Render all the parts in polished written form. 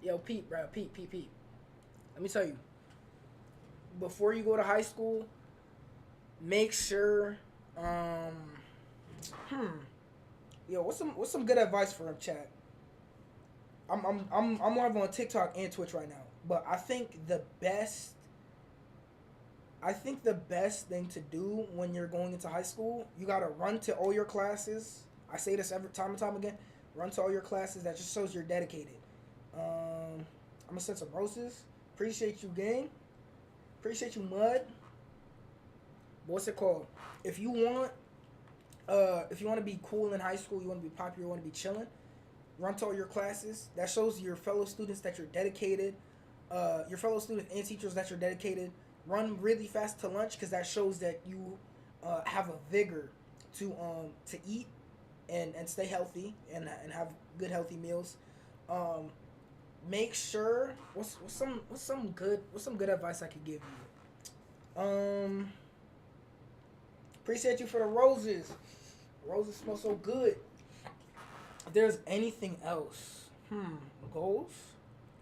Yo, Pete, bro, Pete. Let me tell you, before you go to high school, make sure, um, hmm, yo, what's some good advice for him, Chad? I'm live on TikTok and Twitch right now, but I think the best thing to do when you're going into high school, you gotta run to all your classes. I say this every time and time again. Run to all your classes. That just shows you're dedicated. Um, I'm gonna send some roses. Appreciate you, gang. Appreciate you, Mud. What's it called? If you want, if you want to be cool in high school, you want to be popular, you want to be chilling. Run to all your classes. That shows your fellow students that you're dedicated. Your fellow students and teachers that you're dedicated. Run really fast to lunch because that shows that you have a vigor to eat and stay healthy and have good healthy meals. Um, Make sure what's some good advice I could give you. Appreciate you for the roses. Roses smell so good. If there's anything else, goals.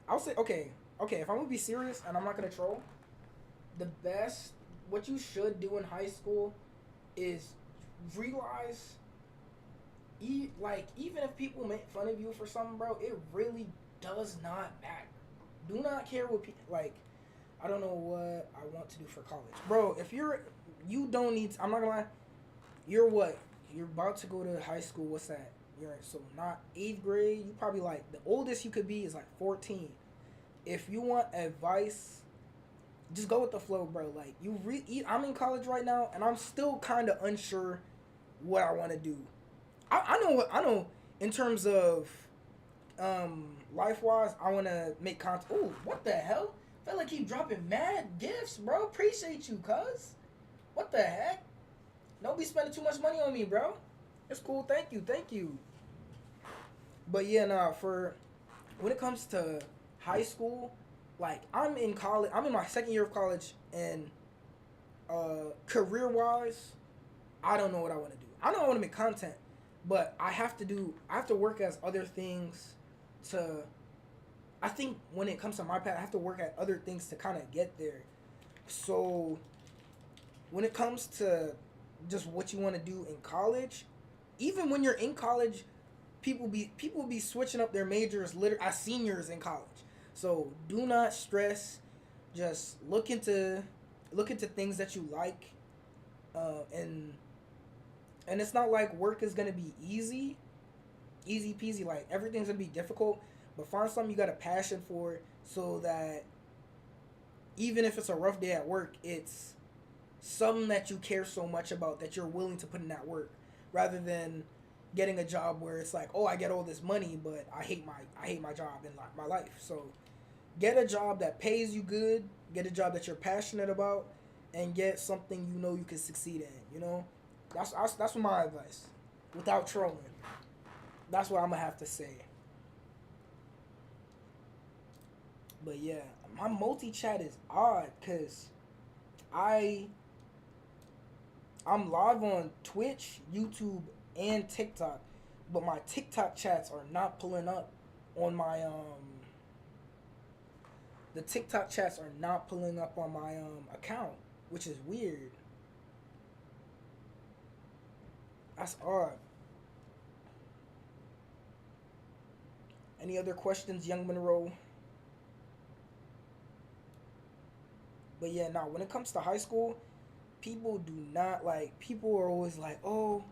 I'll say okay. If I'm gonna be serious and I'm not gonna troll, the best what you should do in high school is realize even if people make fun of you for something, bro, it really does not matter. Do not care what people like. I don't know what I want to do for college, bro. If you don't need. I'm not gonna lie. You're what? You're about to go to high school. What's that? You're so not eighth grade. You probably like the oldest you could be is like 14. If you want advice, just go with the flow, bro. Like I'm in college right now, and I'm still kind of unsure what I want to do. I know in terms of life wise, I want to make content. Ooh, what the hell? Felt like keep dropping mad gifts, bro. Appreciate you, cuz. What the heck? Don't be spending too much money on me, bro. It's cool. Thank you. But yeah, nah. For when it comes to high school, like I'm in college. I'm in my second year of college, and career wise, I don't know what I want to do. I know I want to make content, but I have to work as other things to. I think when it comes to my path, I have to work at other things to kind of get there. So when it comes to just what you want to do in college, even when you're in college, people be switching up their majors as seniors in college. So do not stress. Just look into things that you like, and it's not like work is gonna be easy peasy. Like everything's gonna be difficult, but find something you got a passion for, so that even if it's a rough day at work, it's something that you care so much about that you're willing to put in that work, rather than getting a job where it's like, oh, I get all this money, but I hate my job and my life. So get a job that pays you good, get a job that you're passionate about, and get something you know you can succeed in. That's my advice. Without trolling, that's what I'm gonna have to say. But yeah, my multi chat is odd because I I'm live on Twitch, YouTube, and TikTok, but my TikTok chats are not pulling up on my the TikTok chats are not pulling up on my account, which is weird. That's odd. Any other questions, Young Monroe? But yeah, now when it comes to high school, people do not like. People are always like, "Oh,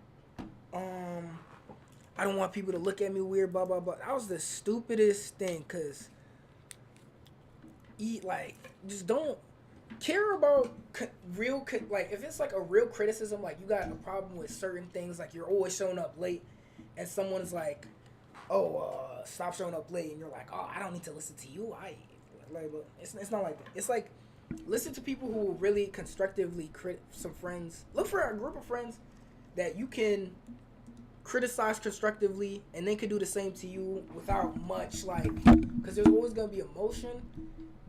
um, I don't want people to look at me weird." Blah blah blah. That was the stupidest thing. Cause eat like just don't care about like if it's like a real criticism, like you got a problem with certain things, like you're always showing up late, and someone's like, "Oh, stop showing up late," and you're like, "Oh, I don't need to listen to you." But it's not like that. It's like listen to people who will really constructively some friends. Look for a group of friends that you can criticize constructively, and they can do the same to you without much like, because there's always gonna be emotion,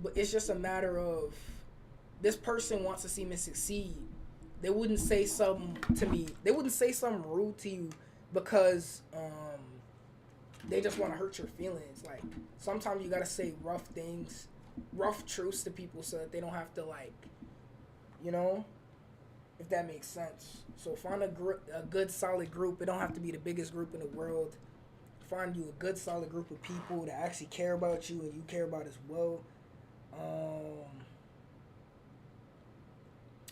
but it's just a matter of this person wants to see me succeed. They wouldn't say something to me. They wouldn't say something rude to you because they just want to hurt your feelings. Like sometimes you gotta say rough things, rough truths to people so that they don't have to like, you know, if that makes sense. So find a good solid group. It don't have to be the biggest group in the world. Find you a good solid group of people that actually care about you and you care about as well.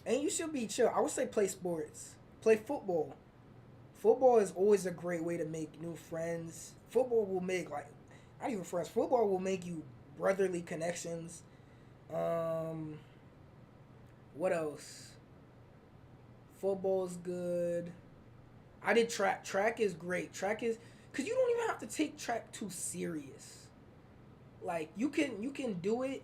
And you should be chill. I would say play sports. Play football. Football is always a great way to make new friends. Football will make like not even friends. Football will make you brotherly connections. What else? Football's good. I did track. Track is great. Track is cause you don't even have to take track too serious. Like you can do it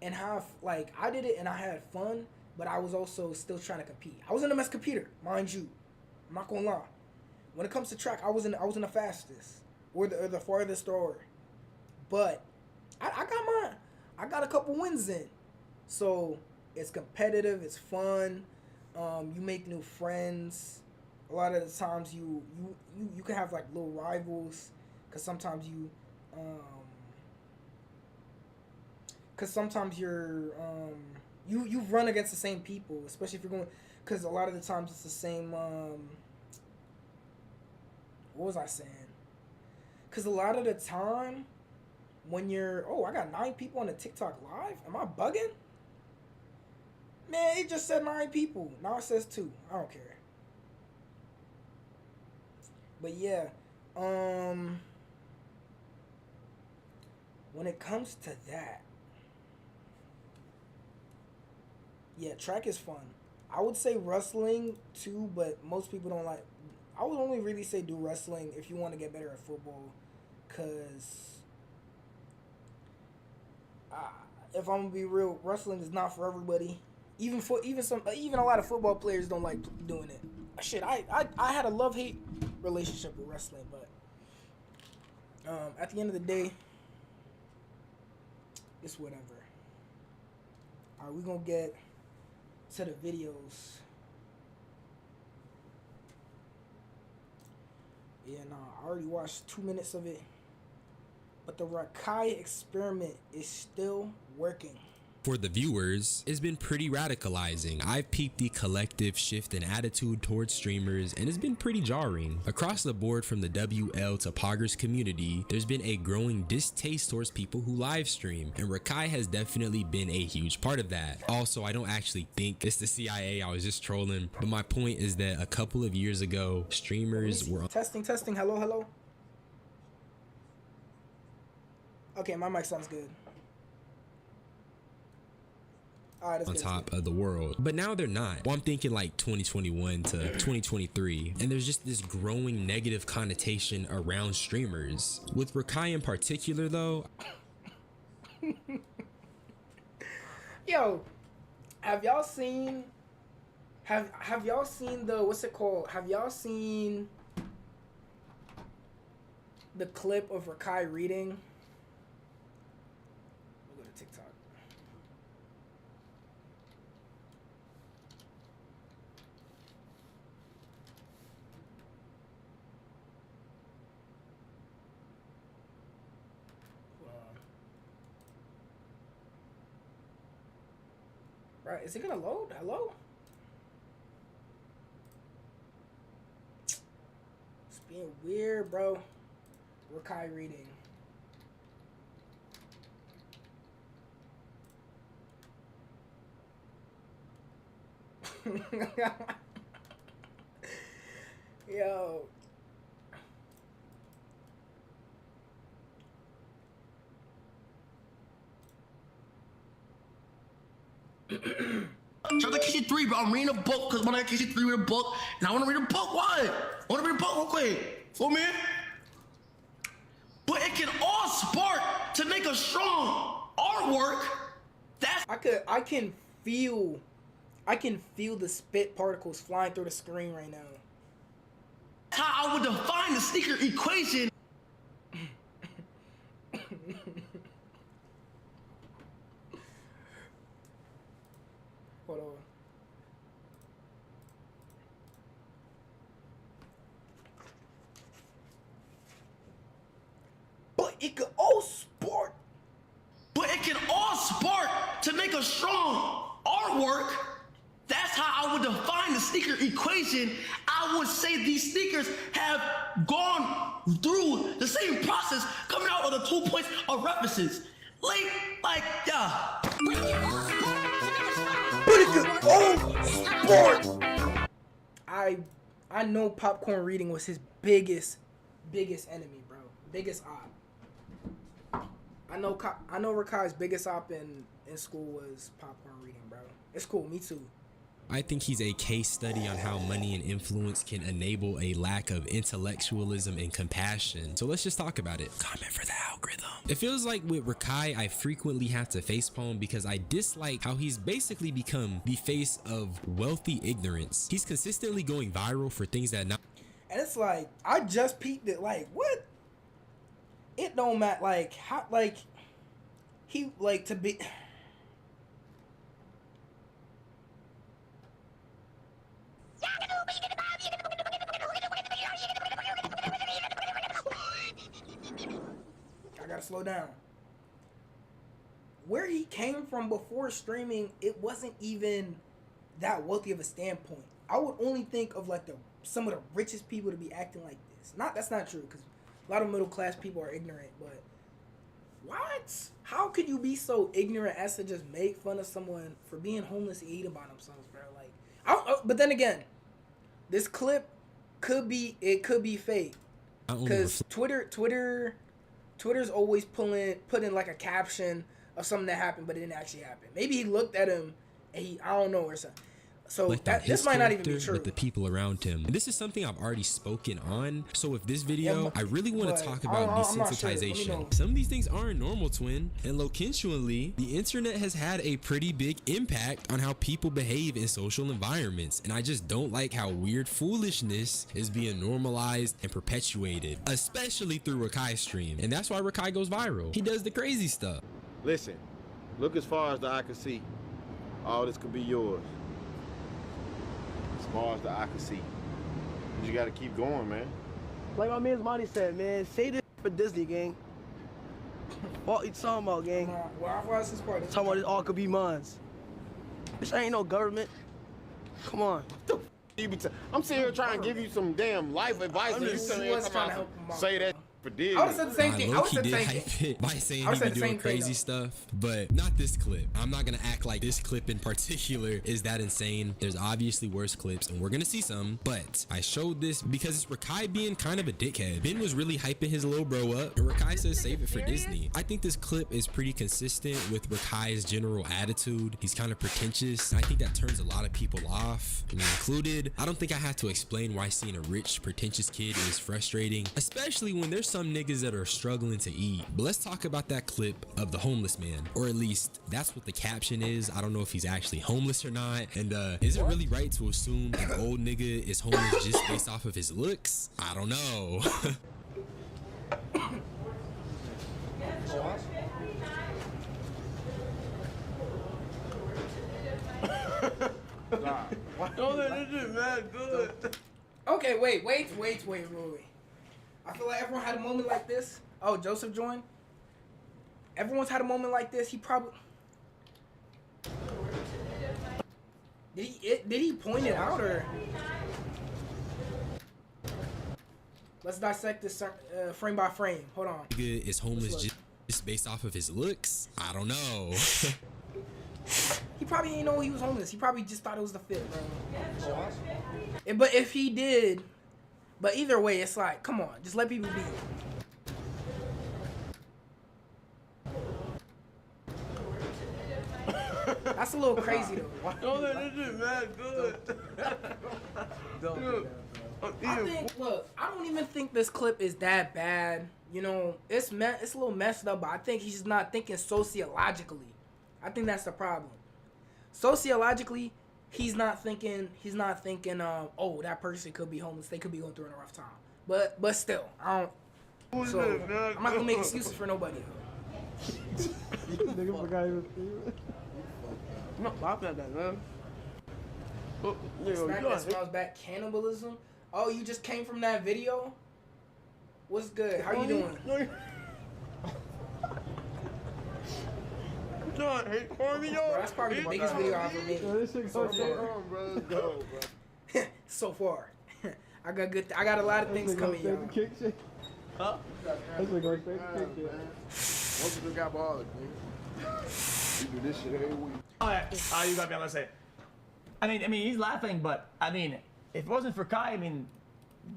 and have like I did it and I had fun, but I was also still trying to compete. I was in the best competitor, mind you. I'm not gonna lie. When it comes to track, I was in the fastest or the farthest thrower, but I got mine. I got a couple wins in, so it's competitive. It's fun. You make new friends. A lot of the times you can have like little rivals, cause sometimes you run against the same people, especially if you're going, cause a lot of the times it's the same. What was I saying? Because a lot of the time, when you're... Oh, I got 9 people on the TikTok live? Am I bugging? Man, it just said 9 people. Now it says 2. I don't care. But yeah. When it comes to that... Yeah, track is fun. I would say wrestling too, but most people don't like... I would only really say do wrestling if you want to get better at football, cause if I'm gonna be real, wrestling is not for everybody. Even a lot of football players don't like doing it. Shit, I had a love-hate relationship with wrestling, but at the end of the day, it's whatever. All right, we gonna get to the videos. Yeah, nah, I already watched 2 minutes of it. But the Raikai experiment is still working. For the viewers, it's been pretty radicalizing. I've peeped the collective shift in attitude towards streamers, and it's been pretty jarring. Across the board, from the WL to Poggers community, there's been a growing distaste towards people who live stream, and Raikai has definitely been a huge part of that. Also, I don't actually think it's the CIA, I was just trolling, but my point is that a couple of years ago, streamers were... Testing, hello. Okay, my mic sounds good. On top of the world, but now they're not. Well, I'm thinking like 2021 to 2023, and there's just this growing negative connotation around streamers. With Raikai in particular though, yo, have y'all seen the, what's it called? Have y'all seen the clip of Raikai reading? We'll go to TikTok. Right, is it gonna load? Hello? It's being weird, bro. Raikai reading. Yo. Chapter KC3, bro. I'm reading a book because when I KC3 read a book, and I want to read a book. Why? I want to read a book real quick. For me. But it can all spark to make a strong artwork. That's I can feel the spit particles flying through the screen right now. how I would define the sneaker equation. Hold on. it could all sport. But it can all spark to make a strong artwork. That's how I would define the sneaker equation. I would say these sneakers have gone through the same process coming out of the 2 points of references. Yeah. But it could all sport. I know popcorn reading was his biggest enemy, bro. Biggest op. I know Raikai's biggest op in school was popcorn reading, bro. It's cool, me too. I think he's a case study on how money and influence can enable a lack of intellectualism and compassion. So let's just talk about it. Comment for the algorithm. It feels like with Raikai, I frequently have to facepalm because I dislike how he's basically become the face of wealthy ignorance. He's consistently going viral for things that not. And it's like, I just peeped it. Like, what? It don't matter. Like, how? Like, he like to be. I gotta slow down. Where he came from before streaming, it wasn't even that wealthy of a standpoint. I would only think of like some of the richest people to be acting like this. That's not true, because a lot of middle class people are ignorant. But what? How could you be so ignorant as to just make fun of someone for being homeless and eating by themselves, bro? Like, but then again, this clip could be fake, because Twitter's always putting like a caption of something that happened, but it didn't actually happen. Maybe he looked at him and I don't know, or something. So this might not even be true. With the people around him. And this is something I've already spoken on. So with this video, I really want to talk about desensitization. Sure. Some of these things aren't normal, twin. And locationally, the internet has had a pretty big impact on how people behave in social environments. And I just don't like how weird foolishness is being normalized and perpetuated, especially through Raikai's stream. And that's why Raikai goes viral. He does the crazy stuff. Listen, look as far as the eye can see. All this could be yours. As far as the eye can see. You gotta keep going, man. Like my man's Monty said, man, say this for Disney, gang. What you talking about, gang? What's this part? Talking about this all could be mine. Bitch, I ain't no government. Come on. I'm sitting here trying to give you some damn life advice. And you trying to say that for Disney. I would have said the same thing. I would have said the same thing. By saying he be doing crazy stuff, but not this clip. I'm not gonna act like this clip in particular is that insane. There's obviously worse clips, and we're gonna see some, but I showed this because it's Raikai being kind of a dickhead. Ben was really hyping his little bro up, and Raikai says save it for Disney. I think this clip is pretty consistent with Raikai's general attitude. He's kind of pretentious, and I think that turns a lot of people off, me included. I don't think I have to explain why seeing a rich, pretentious kid is frustrating, especially when there's some niggas that are struggling to eat. But let's talk about that clip of the homeless man, or at least that's what the caption is. I don't know if he's actually homeless or not. And is it really right to assume an old nigga is homeless just based off of his looks? I don't know. This is mad good. Okay, wait. I feel like everyone had a moment like this. Oh, Joseph joined. Everyone's had a moment like this. He probably did he point it out, or let's dissect this frame by frame. Hold on. Nigga is homeless just based off of his looks? I don't know. He probably didn't know he was homeless. He probably just thought it was the fit, bro. But if he did. But either way, it's like, come on, just let people be. That's a little crazy though. This is mad good. I don't even think this clip is that bad. You know, it's a little messed up, but I think he's just not thinking sociologically. I think that's the problem. Sociologically, he's not thinking, oh, that person could be homeless. They could be going through a rough time. But still, I don't. So I'm not gonna make excuses for nobody. Nigga forgot he was feeling. I'm not laughing at that, man. Snack that smells back. Cannibalism. Oh, you just came from that video? What's good? How you doing? done. Hate for me, Bro, yo. that's probably the biggest video I've ever made. This shit So go far. Bro, let's go, bro. So far. I got a lot of things coming, y'all. Kick shit. Huh? That's like going straight to kick shit. Most of them got balls, man. You do this shit every week. You gotta be honest. I mean, he's laughing, but I mean, if it wasn't for Kai, I mean,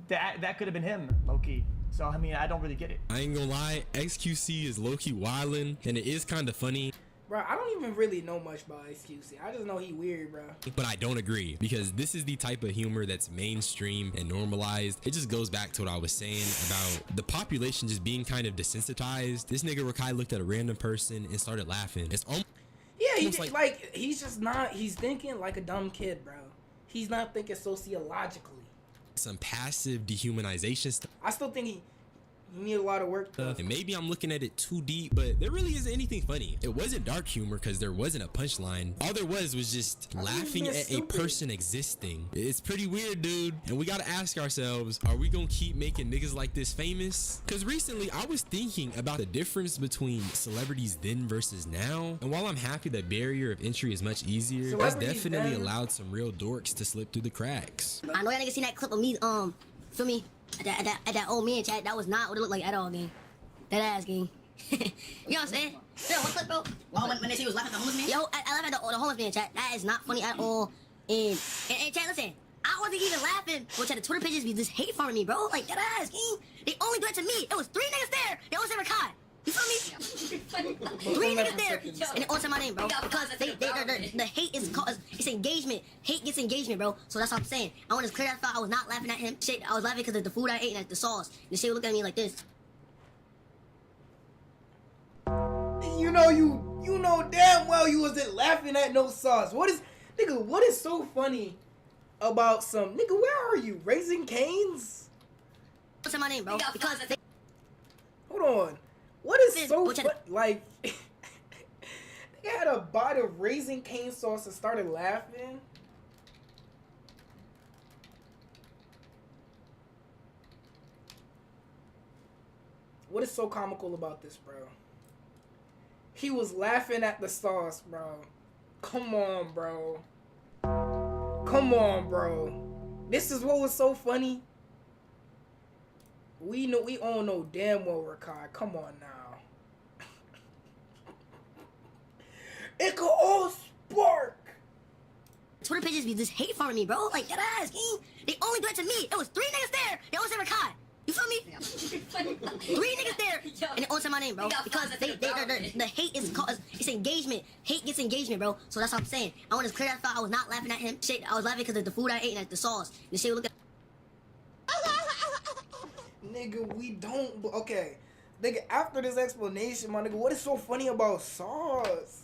that could have been him, low key. So I mean, I don't really get it. I ain't gonna lie, XQC is low-key wildin', and it is kind of funny. Bro, I don't even really know much about XQC. I just know he weird, bro. But I don't agree, because this is the type of humor that's mainstream and normalized. It just goes back to what I was saying about the population just being kind of desensitized. This nigga Raikai looked at a random person and started laughing. It's almost Yeah, like he's just not, he's thinking like a dumb kid, bro. He's not thinking sociologically. some passive dehumanization stuff. I still think he need a lot of work. And maybe I'm looking at it too deep, but there really isn't anything funny. It wasn't dark humor because there wasn't a punchline. All there was just laughing at a person existing. It's pretty weird, dude. And we gotta ask ourselves, are we gonna keep making niggas like this famous? Because recently I was thinking about the difference between celebrities then versus now. And while I'm happy that barrier of entry is much easier, that's Celebrities definitely then- allowed some real dorks to slip through the cracks. I know y'all niggas seen that clip of me, feel me? At that old man chat, that was not what it looked like at all, gang. That ass, gang. You know what I'm saying? Yo, what clip, bro? Oh, when they say he was laughing at the homeless man? Yo, I laughed at the homeless man chat. That is not funny at all. And chat, listen, I wasn't even laughing. Which had the Twitter pages be just hate farming me, bro. Like, that ass, gang. They only do it to me. It was 3 niggas there. They all said Raikai. You feel me? 3 niggas there, and they all said my name, bro. Because the hate is called, it's engagement. Hate gets engagement, bro. So that's what I'm saying. I want to clear that thought. I was not laughing at him. Shit, I was laughing because of the food I ate and at the sauce. The shit would look at me like this. You know damn well you wasn't laughing at no sauce. What is so funny about some nigga? Where are you? Raising Cane's? What's my name, bro? Because they, Hold on. What is Listen, so which I- fun? Like, they had a bite of Raising Cane sauce and started laughing. What is so comical about this, bro? He was laughing at the sauce, bro. Come on, bro. Come on, bro. This is what was so funny. We all know damn well Raikai. Come on now. It could all spark. Twitter pages be just hate farming me, bro. Like, that ass, gang. They only do it to me. It was 3 niggas there. They all said Raikai. You feel me? 3 niggas there, and they all said my name, bro. Because the hate is called, it's engagement. Hate gets engagement, bro. So that's what I'm saying. I want to clear that thought. I was not laughing at him. Shit, I was laughing because of the food I ate and at the sauce. The shit would look at. Nigga, we don't. Okay. Nigga, after this explanation, my nigga, what is so funny about sauce?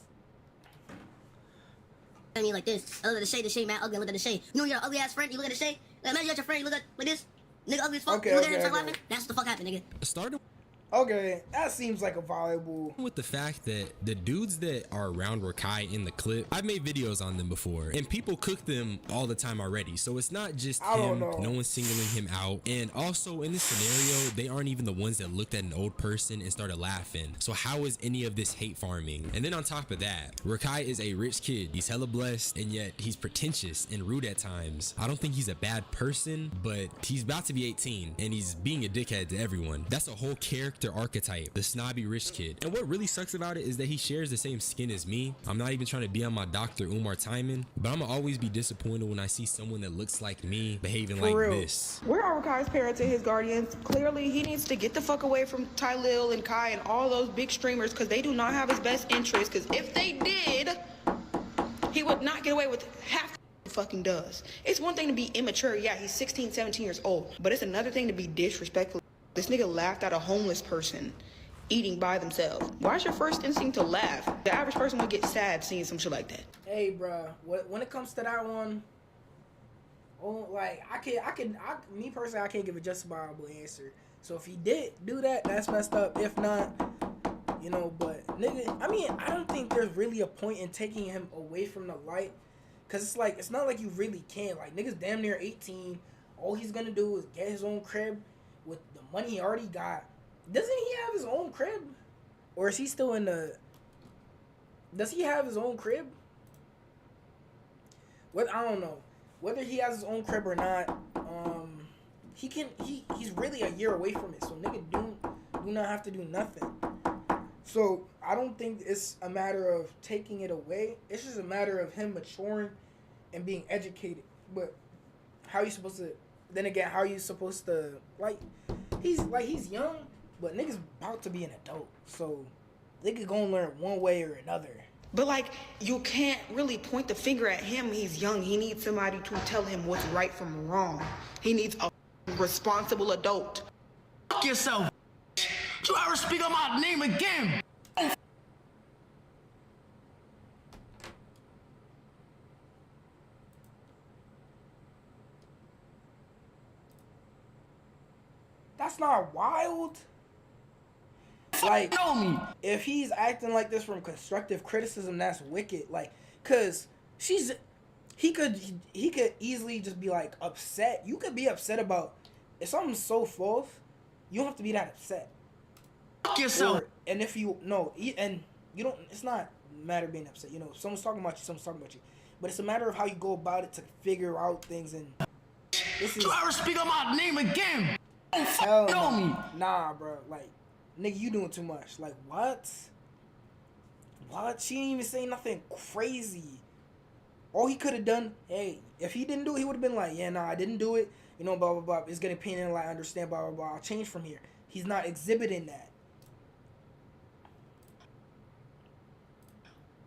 I mean, like this. I look at the shade, man. Ugly. I look at the shade. You know your ugly ass friend. You look at the shade. Like, imagine you got your friend. You look at like this. Nigga ugly as fuck. Okay, you look okay, at him, start okay. laughing. That's what the fuck happened, nigga. Started Okay, that seems like a viable. with the fact that the dudes that are around Raikai in the clip, I've made videos on them before, and people cook them all the time already. So it's not just I don't him, know. no one's singling him out. And also in this scenario, they aren't even the ones that looked at an old person and started laughing. So how is any of this hate farming? And then on top of that, Raikai is a rich kid. He's hella blessed, and yet he's pretentious and rude at times. I don't think he's a bad person, but he's about to be 18 and he's being a dickhead to everyone. That's a whole character archetype. The snobby rich kid. And what really sucks about it is that he shares the same skin as me. I'm not even trying to be on my Dr. Umar Timon, but I'm gonna always be disappointed when I see someone that looks like me behaving like real. this. Where are Kai's parents and his guardians? Clearly, he needs to get the fuck away from Ty Lil and Kai and all those big streamers because they do not have his best interest. Because if they did, he would not get away with half the fucking does. It's one thing to be immature. Yeah, he's 16, 17 years old. But it's another thing to be disrespectful. This nigga laughed at a homeless person eating by themselves. Why is your first instinct to laugh? The average person would get sad seeing some shit like that. Hey, bruh, when it comes to that one, oh, like me personally, I can't give a justifiable answer. So if he did do that, that's messed up. If not, you know, but nigga, I mean, I don't think there's really a point in taking him away from the light, cause it's like it's not like you really can. Like niggas damn near 18. All he's gonna do is get his own crib with the money he already got. Doesn't he have his own crib, or is he still in the? Does he have his own crib? What I don't know. Whether he has his own crib or not, he's really a year away from it. So nigga do not have to do nothing. So I don't think it's a matter of taking it away. It's just a matter of him maturing and being educated. But how you supposed to? Then again, how you supposed to he's young, but niggas about to be an adult. So they could go and learn one way or another. But like, you can't really point the finger at him. He's young. He needs somebody to tell him what's right from wrong. He needs a responsible adult. Fuck yourself. You ever speak on my name again? That's not wild. Like, if he's acting like this from constructive criticism, that's wicked. Like, cause he could easily just be like upset. You could be upset about if something's so false. You don't have to be that upset. Fuck yourself. And if you and you don't, it's not a matter of being upset. You know, someone's talking about you, someone's talking about you. But it's a matter of how you go about it to figure out things. And this is. You ever speak on my name again? Hell no. Nah, bro. Like, nigga, you doing too much. Like, what? What? She didn't even say nothing crazy. All he could have done, hey, if he didn't do it, he would have been like, yeah, nah, I didn't do it. You know, blah, blah, blah. It's getting painted in the light. I understand, blah, blah, blah. I'll change from here. He's not exhibiting that.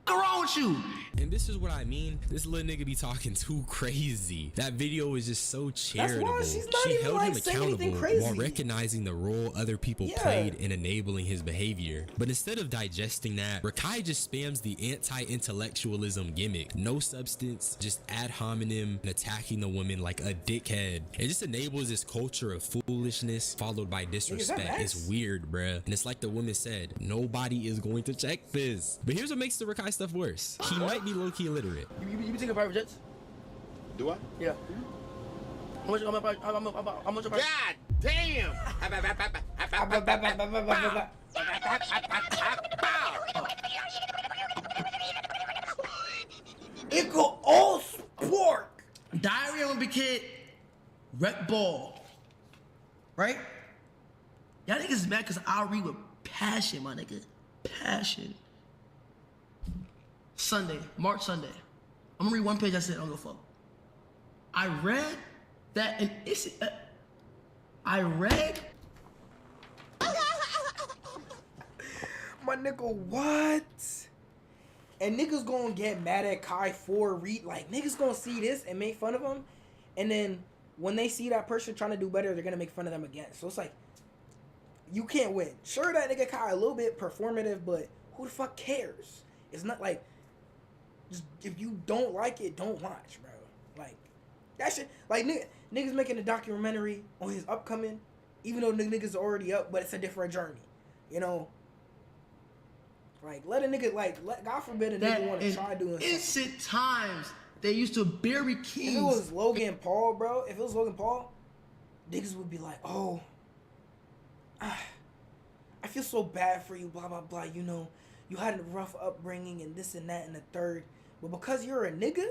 What's wrong with you? And this is what I mean. This little nigga be talking too crazy. That video is just so charitable. That's why she's not she even held like him saying anything accountable crazy. while recognizing the role other people played in enabling his behavior. But instead of digesting that, Raikai just spams the anti-intellectualism gimmick. No substance, just ad hominem and attacking the woman like a dickhead. It just enables this culture of foolishness followed by disrespect. It's weird, bruh. And it's like the woman said, nobody is going to check this. But here's what makes the Raikai stuff worse. He might be low-key illiterate. You be taking private jets? Do I? Yeah. How much? How much? God damn! It go all sport. Diarrhea when we kid, rep ball. Right? Y'all niggas mad because I read with passion, my nigga. Passion. Sunday, March Sunday. I'm gonna read one page. I said, I don't give a fuck. I read that, and it's. I read. My nigga, what? And niggas gonna get mad at Kai for like niggas gonna see this and make fun of him, and then when they see that person trying to do better, they're gonna make fun of them again. So it's like, you can't win. Sure, that nigga Kai a little bit performative, but who the fuck cares? It's not like, just, if you don't like it, don't watch, bro. Like, that shit, like niggas making a documentary on his upcoming, even though niggas already up, but it's a different journey, you know. Like, let a nigga, like, God forbid a nigga want to try doing something. Innocent times, they used to bury kings. If it was Logan Paul, bro, if it was Logan Paul, niggas would be like, oh, I feel so bad for you, blah, blah, blah. You know, you had a rough upbringing and this and that and the third. But because you're a nigga,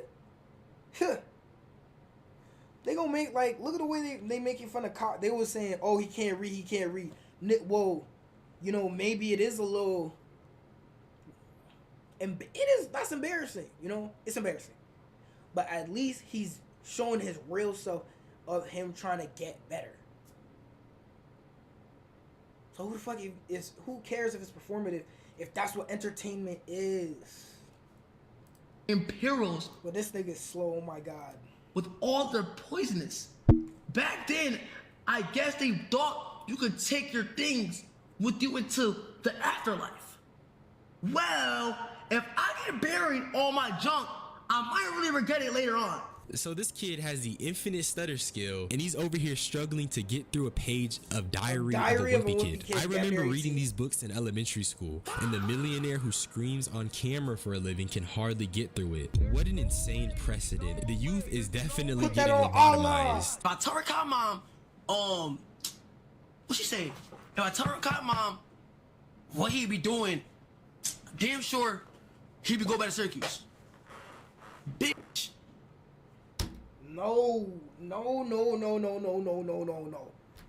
they gonna make, like, look at the way they making fun of Cock. They was saying, oh, he can't read. Whoa, you know, maybe it is a little... And that's embarrassing, you know? It's embarrassing. But at least he's showing his real self of him trying to get better. So who the fuck who cares if it's performative if that's what entertainment is? Imperials. But this nigga's slow, oh my god. With all their poisonous. Back then, I guess they thought you could take your things with you into the afterlife. Well, if I get buried all my junk, I might really regret it later on. So this kid has the infinite stutter skill, and he's over here struggling to get through a page of Diary of a Wimpy Kid. I remember reading these books in elementary school, and the millionaire who screams on camera for a living can hardly get through it. What an insane precedent. The youth is definitely getting lobotomized. If I tell Raikai mom, what she say? If I tell Raikai mom what he be doing, damn sure Keep it, go back to Syracuse. Bitch. No.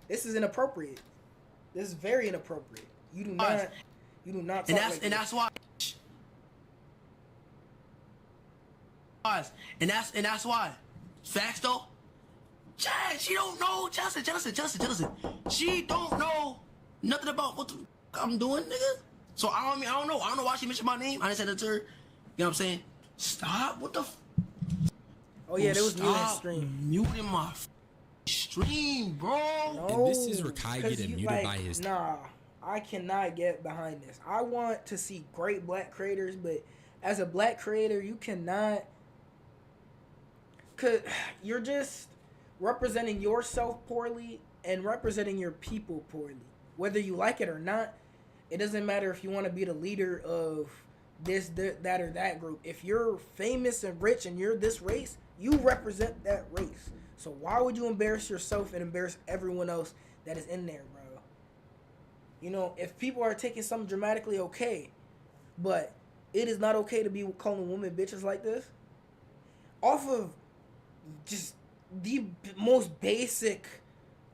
This is inappropriate. This is very inappropriate. You do not talk like this. That's why. And that's why. Facts though. Chad, she don't know. Justin. She don't know nothing about what the I'm doing, nigga. So I don't know. I don't know why she mentioned my name. I didn't say that to her. You know what I'm saying? Stop. What the? Oh yeah, there was muting Stop stream. muting my stream, bro. No, And this is Raikai 'cause getting you, muted like, by his. Nah, I cannot get behind this. I want to see great black creators, but as a black creator, you cannot. Cause you're just representing yourself poorly and representing your people poorly. Whether you like it or not, it doesn't matter if you want to be the leader of this, that, or that group. If you're famous and rich and you're this race, you represent that race. So why would you embarrass yourself and embarrass everyone else that is in there, bro? You know, if people are taking something dramatically, okay, but it is not okay to be calling women bitches like this. Off of just the most basic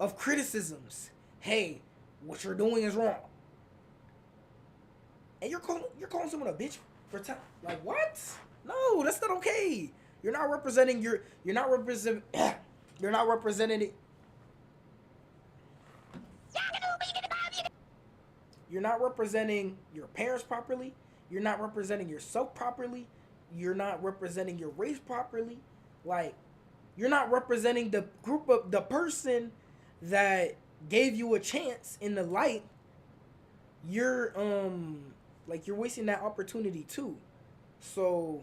of criticisms. Hey, what you're doing is wrong. And you're calling someone a bitch for like what? No, that's not okay. You're not representing it. You're not representing your parents properly. You're not representing yourself properly. You're not representing your race properly. Like, you're not representing the group of the person that gave you a chance in the light. You're like, you're wasting that opportunity too. So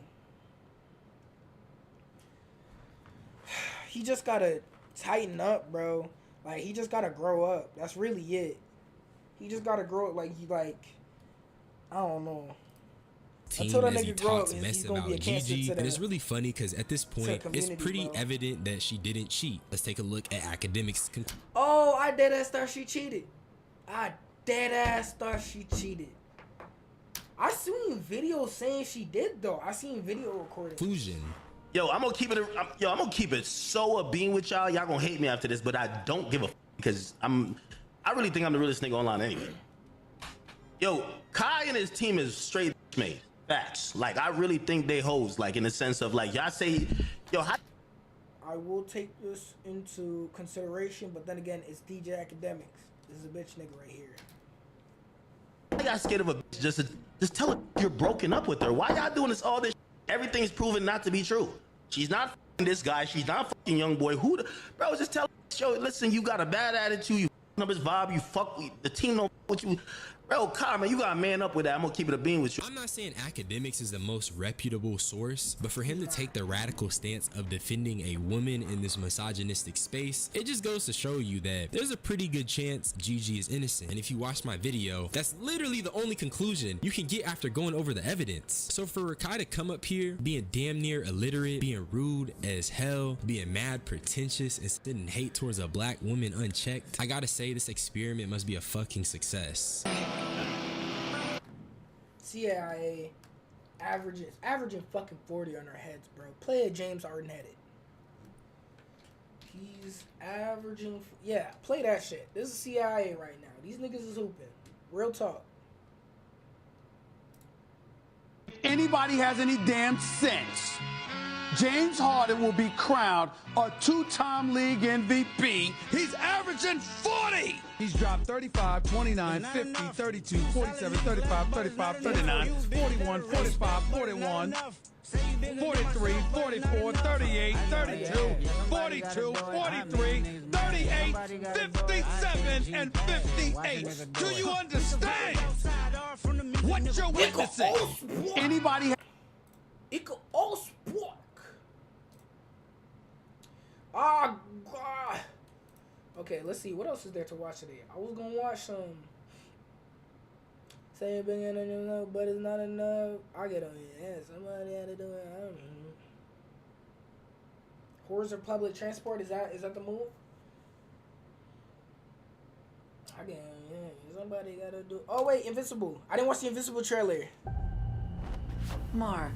he just gotta tighten up, bro. Like, he just gotta grow up. That's really it. He just gotta grow up. Like, I don't know. Team as he talks mess about Gigi, and it's really funny because at this point it's pretty evident that she didn't cheat. Let's take a look at academics. Oh, I dead ass thought she cheated. I seen videos saying she did though. I seen video recording. Conclusion. Yo, I'm gonna keep it so a bean with y'all. Y'all gonna hate me after this, but I don't give a because I really think I'm the realest nigga online anyway. Yo, Kai and his team is straight made. Facts. Like, I really think they hoes, like, in the sense of, like, y'all say, yo, how... I will take this into consideration, but then again, it's DJ Academics. This is a bitch nigga right here. Why y'all scared of a bitch just tell her you're broken up with her? Why y'all doing this all this? Everything's proven not to be true. She's not f***ing this guy. She's not f***ing young boy. Bro, just tell her, yo, listen, you got a bad attitude. You f***ing up his vibe. You fuck with the team. Don't f*** with you. Bro, Kyle, man, you gotta man up with that. I'm gonna keep it a bean with you. I'm not saying academics is the most reputable source, but for him to take the radical stance of defending a woman in this misogynistic space, it just goes to show you that there's a pretty good chance Gigi is innocent. And if you watch my video, that's literally the only conclusion you can get after going over the evidence. So for Raikai to come up here being damn near illiterate, being rude as hell, being mad pretentious, and sending hate towards a black woman unchecked, I gotta say this experiment must be a fucking success. CIA averaging fucking 40 on our heads, bro. Play a James Harden headed. He's averaging, yeah, play that shit. This is CIA right now. These niggas is hooping. Real talk. If anybody has any damn sense, James Harden will be crowned a two-time league MVP. He's averaging 40. He's dropped 35, 29, 50, 32, 47, 35, 35, 39, 41, 45, 41, 43, 44, 38, 32, 42, 43, 38, 57, and 58. Do you understand what you're witnessing? Anybody? It could all sport. Ah, God. Okay, let's see. What else is there to watch today? I was going to watch some... Say it been enough, but it's not enough. I get on it. Yeah, somebody had to do it. I don't know. Horrors of public transport, is that the move? I get on it. Yeah, somebody got to do... Oh, wait, Invincible. I didn't watch the Invincible trailer. Mark,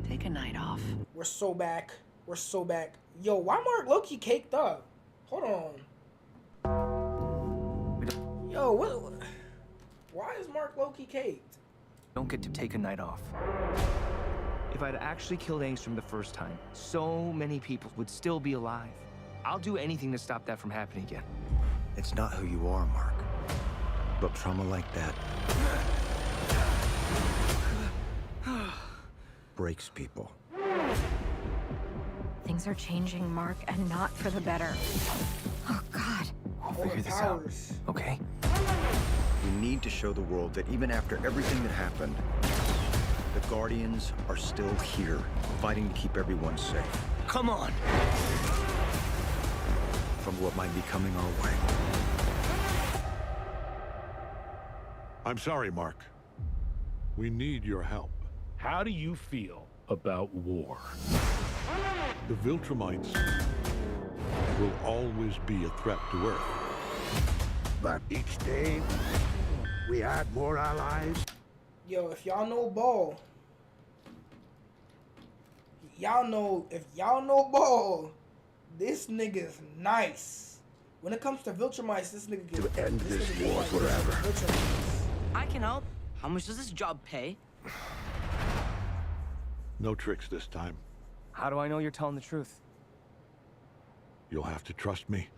take a night off. We're so back. We're so back. Yo, why Mark low-key caked up? Hold on. Yo, what? Why is Mark low-key caked? Don't get to take a night off. If I'd actually killed Angstrom the first time, so many people would still be alive. I'll do anything to stop that from happening again. It's not who you are, Mark. But trauma like that breaks people. Things are changing, Mark, and not for the better. Oh, God. I'll figure this out, okay? We need to show the world that even after everything that happened, the Guardians are still here, fighting to keep everyone safe. Come on! From what might be coming our way. I'm sorry, Mark. We need your help. How do you feel about war? The Viltrumites will always be a threat to Earth. But each day, we add more allies. Yo, if y'all know Ball, if y'all know Ball, this nigga's nice. When it comes to Viltrumites, this nigga can To end this war forever. I can help. How much does this job pay? No tricks this time. How do I know you're telling the truth? You'll have to trust me.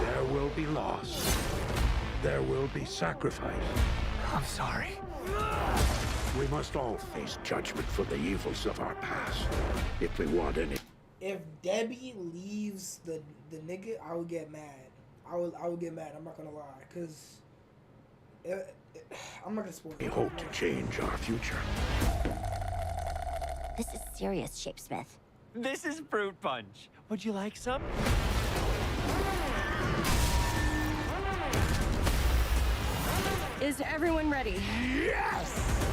There will be loss. There will be sacrifice. I'm sorry. We must all face judgment for the evils of our past if we want any. If Debbie leaves the nigga, I would get mad. I would get mad. I'm not gonna lie, cause I'm not gonna spoil it. We hope to change our future. This is serious, Shapesmith. This is fruit punch. Would you like some? Is everyone ready? Yes!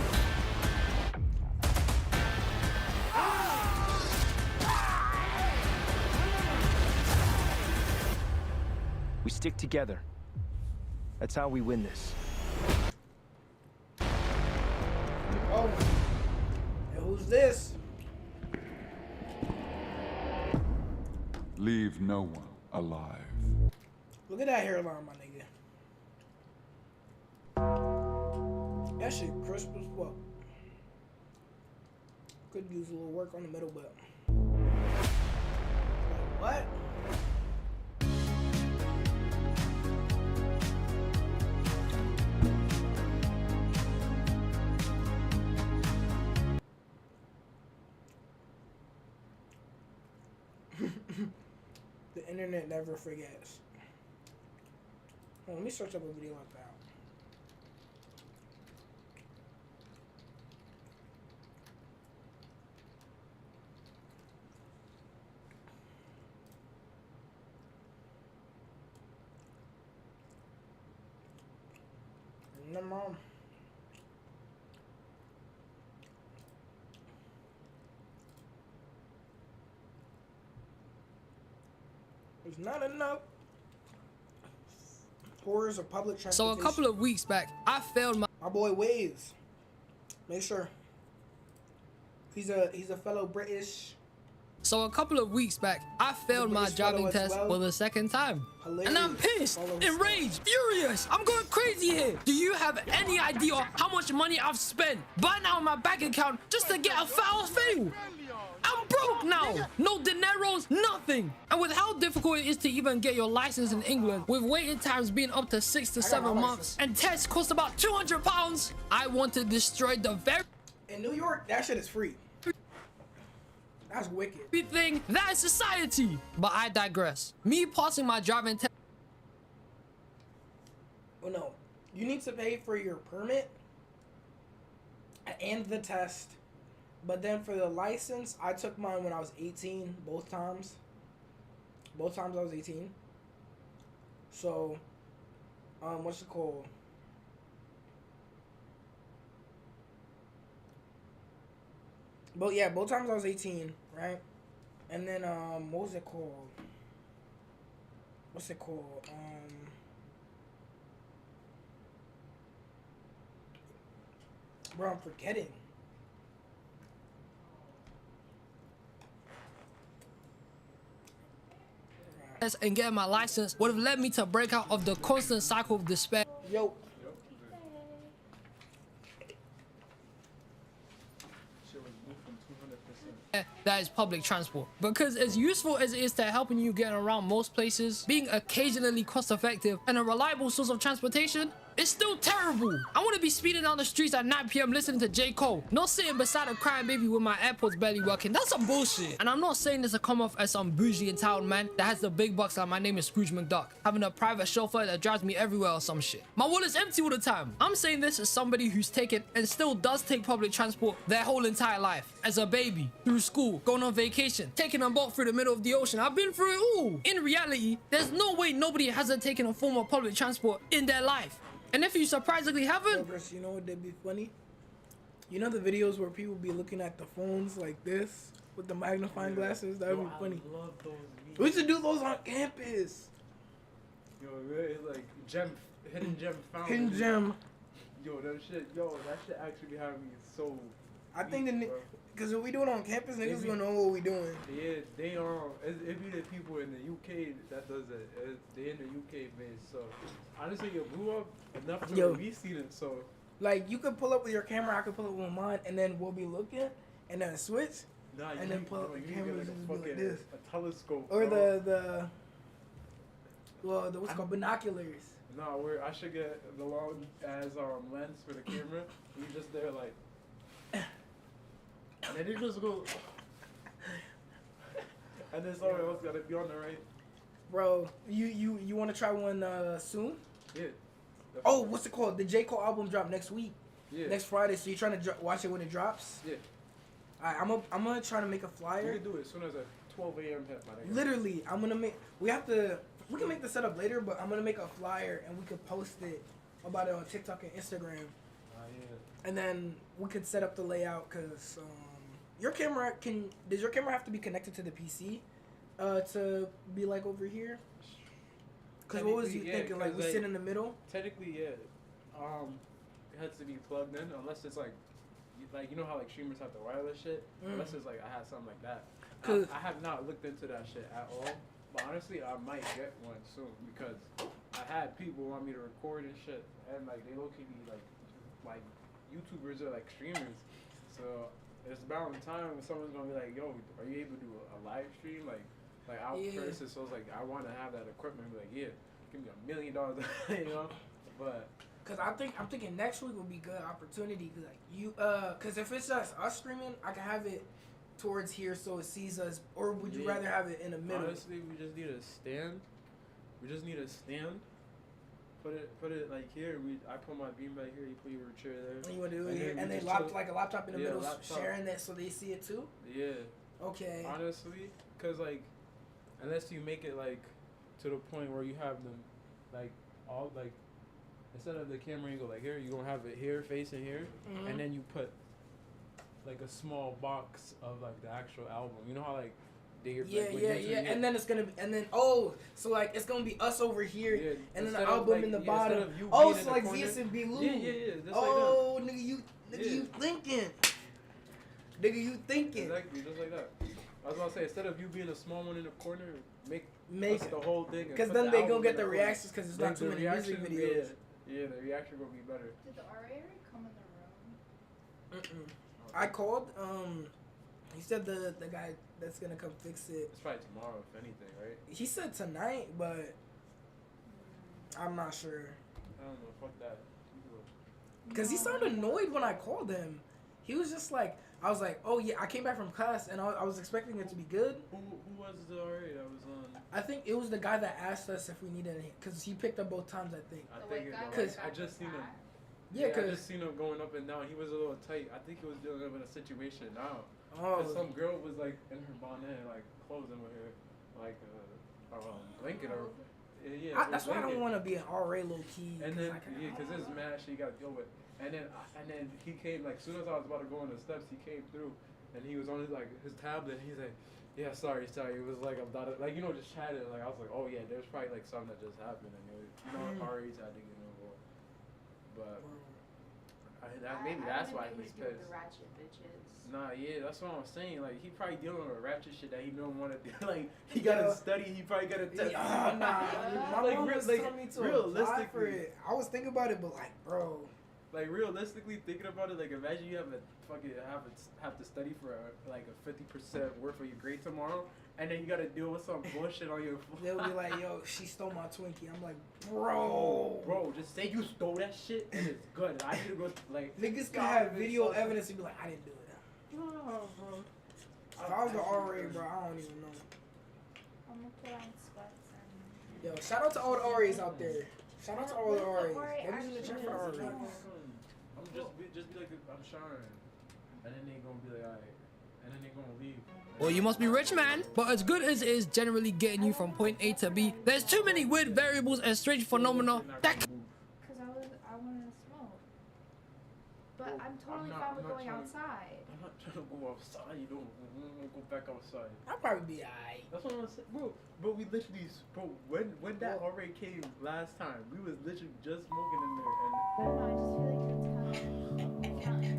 We stick together. That's how we win this. Oh, and who's this? Leave no one alive. Look at that hairline, my nigga. That shit crisp as fuck. Could use a little work on the middle, but what? The internet never forgets. Oh, let me search up a video like that. No, mom. There's not enough horrors of public transportation. So a couple of weeks back, I failed my boy Waves. Make sure he's a fellow British. So a couple of weeks back, I failed my driving test for the second time. Hilarious. And I'm pissed, enraged, furious. I'm going crazy here. Do you have any idea how much money I've spent by now in my bank account just to get a foul fail? I'm broke now. No dineros, nothing. And with how difficult it is to even get your license in England, with waiting times being up to 6 to 7 months, and tests cost about £200, I want to destroy the very... In New York, that shit is free. That's wicked. Thing that is society. But I digress. Me passing my driving test. Oh no, you need to pay for your permit and the test. But then for the license, I took mine when I was 18, both times. Both times I was 18. So, what's it called? But yeah, both times I was 18, right? And then, what was it called? What's it called? Bro, I'm forgetting. And getting my license would have led me to break out of the constant cycle of despair. Yo. That is public transport. Because as useful as it is to helping you get around most places, being occasionally cost effective and a reliable source of transportation, it's still terrible. I want to be speeding down the streets at 9 p.m. listening to J. Cole, not sitting beside a crying baby with my AirPods barely working. That's some bullshit. And I'm not saying this to come off as some bougie entitled man that has the big bucks like my name is Scrooge McDuck, having a private chauffeur that drives me everywhere or some shit. My wallet's empty all the time. I'm saying this as somebody who's taken and still does take public transport their whole entire life. As a baby, through school, going on vacation, taking a boat through the middle of the ocean. I've been through it all. In reality, there's no way nobody hasn't taken a form of public transport in their life. And if you surprisingly haven't, you know what would be funny? You know the videos where people be looking at the phones like this with the magnifying glasses? That would be funny. I love those memes. We used to do those on campus. Yo, it's like hidden gem found. Hidden gem. Yo, that shit actually be having me so. I think because if we do it on campus, niggas gonna know what we doing. Yeah, they it be the people in the UK that does it. They in the UK base, so honestly, it blew up enough to we seen it. So like you could pull up with your camera, I could pull up with mine, and then we'll be looking, and then switch, and then pull up the camera and just be like this. A telescope. Or the what's called binoculars. No, where I should get the long as lens for the camera. You just there like. And then you just go, and then someone else gotta be on the right. Bro, you want to try one soon? Yeah. Definitely. Oh, what's it called? The J. Cole album drop next week. Yeah. Next Friday. So you're trying to watch it when it drops? Yeah. Alright, I'm gonna try to make a flyer. We can do it as soon as at 12 a.m. hit, my nigga. Literally, I'm gonna make. We can make the setup later, but I'm gonna make a flyer and we could post it about it on TikTok and Instagram. Yeah. And then we could set up the layout because your camera does your camera have to be connected to the PC to be like over here? Because what was you thinking? Like we sit in the middle? Technically, yeah. It has to be plugged in unless it's like you know how like streamers have the wireless shit. Unless it's like I had something like that. I have not looked into that shit at all. But honestly, I might get one soon because I had people want me to record and shit, and like they low key be like YouTubers or like streamers. So it's about time when someone's gonna be like, "Yo, are you able to do a live stream?" Like out versus. So it's like I want to have that equipment. Be like, yeah, give me $1 million, you know. But cause I'm thinking next week would be good opportunity. Cause like cause if it's just us streaming, I can have it towards here so it sees us. Or would you rather have it in the middle? Honestly, we just need a stand. Put it like here. I put my beanbag here. You put your chair there. And you want to do it here, and then like a laptop in the middle, sharing it so they see it too. Yeah. Okay. Honestly, cause like, unless you make it like to the point where you have them, like all like, instead of the camera angle like here, you gonna have it here facing here, and then you put like a small box of like the actual album. You know how like. And then it's gonna be, so like it's gonna be us over here, and then the album in the bottom. So like ZS and B Lou. Yeah. Oh, like nigga, you thinking? Nigga, you thinking? Exactly, just like that. I was gonna say instead of you being a small one in the corner, make us the whole thing. Because then they gonna get the reactions because it's not too many music videos. Yeah, the reaction will be better. Did the RA come in the room? I called. He said the guy that's gonna come fix it. It's probably tomorrow, if anything, right? He said tonight, but I'm not sure. I don't know. Fuck that. Cause he sounded annoyed when I called him. He was just like, I was like, oh yeah, I came back from class and I was expecting it to be good. Who was the RA that was on? I think it was the guy that asked us if we needed anything, cause he picked up both times. I think. Cause I just seen him. Yeah, I just seen him going up and down. He was a little tight. I think he was dealing with a situation now. Oh. Some girl was like in her bonnet and like closing with her like blanket or that's why I don't want to be an RA low key. And then because there's mad shit you got to deal with. And then he came like soon as I was about to go on the steps, he came through and he was on his tablet. And he's like, yeah, sorry. It was like about it, like just chatting. Like I was like, oh yeah, there's probably like something that just happened. And RAs had to get involved. But Maybe that's why he's dealing with pissed. the ratchet bitches. Nah, yeah, that's what I'm saying. Like, he probably dealing with ratchet shit that he don't want to do. Like, he gotta study. He probably gotta test. Nah, my Like, mom was telling me to apply for it. I was thinking about it, but like, bro. Like, realistically thinking about it, like, imagine you have have to study for like a 50% worth of your grade tomorrow, and then you gotta deal with some bullshit on your. They'll be like, yo, she stole my Twinkie. I'm like, bro, just say you stole that shit and it's good. I need to go like. Niggas can have video evidence and be like, I didn't do it. If I was the RA, bro, I don't even know. I'm gonna put on sweats and. Yo, shout out to all the RAs out there. Shout out to all the RAs. Maybe in the chat for the RAs. I'm just be like, I'm Sharon, and then they gonna be like, alright, and then they gonna leave. Well, you must be rich, man. But as good as it is generally getting you from point A to B, there's too many weird variables and strange phenomena that. Cause I wanted to smoke, but I'm totally fine with going outside. I'm not trying to go outside. You don't want to go back outside. I'll probably be alright. That's what I'm saying, bro. But we literally, bro. When that already came last time, we was literally just smoking in there, and. I don't know, I just feel like it's kind of.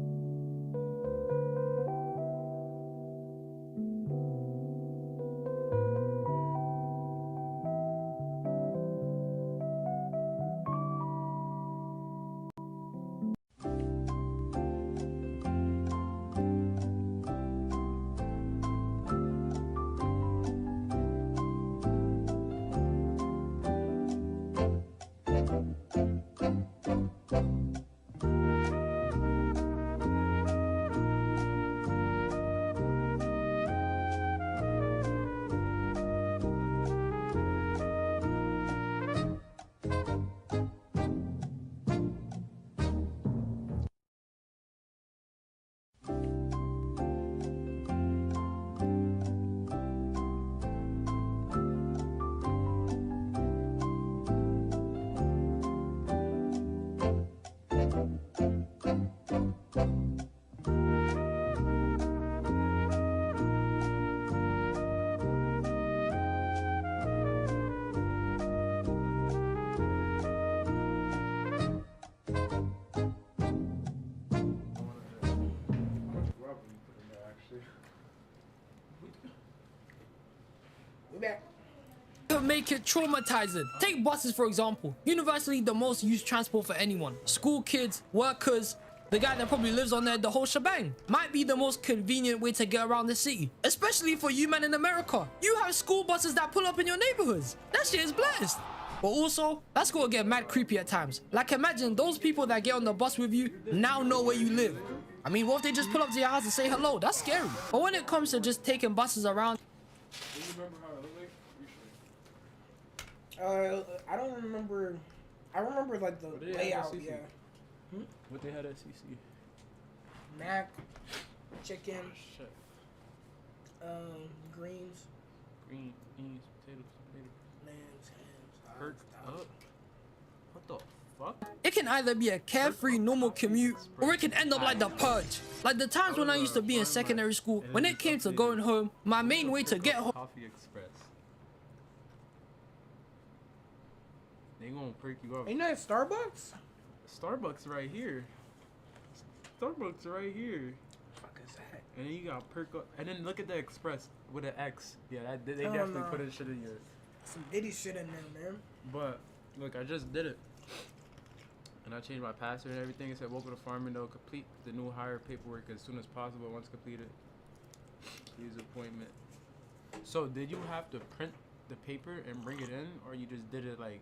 We back. To make it traumatizing. Take buses for example. Universally the most used transport for anyone. School kids, workers, the guy that probably lives on there, the whole shebang. Might be the most convenient way to get around the city. Especially for you men in America. You have school buses that pull up in your neighborhoods. That shit is blessed. But also, that's gonna get mad creepy at times. Like imagine those people that get on the bus with you now know where you live. I mean, what if they just pull up to your house and say hello? That's scary. But when it comes to just taking buses around, Do you remember how it looked like? I don't remember. I remember like the layout. Yeah. What they had at CC? Mac, chicken, Shit. greens, Green beans, potatoes, tomatoes. lambs, hams, Perked up. What the fuck? it can either be a carefree normal commute or it can end up like the purge. Like the times when I used to be in secondary school, when it came to going home, my main way to get home. Coffee Express. They gonna perk you up. Ain't that Starbucks? Starbucks right here. Starbucks right here. Fuck is that? And then you got perk up. And then look at the Express with an X. Yeah, they Hell definitely no. put in shit in your. Some Diddy shit in there, man. But look, I just did it. And I changed my password and everything. It said, welcome to Farming, though. Complete the new hire paperwork as soon as possible. Once completed, please appointment. So did you have to print the paper and bring it in, or you just did it like,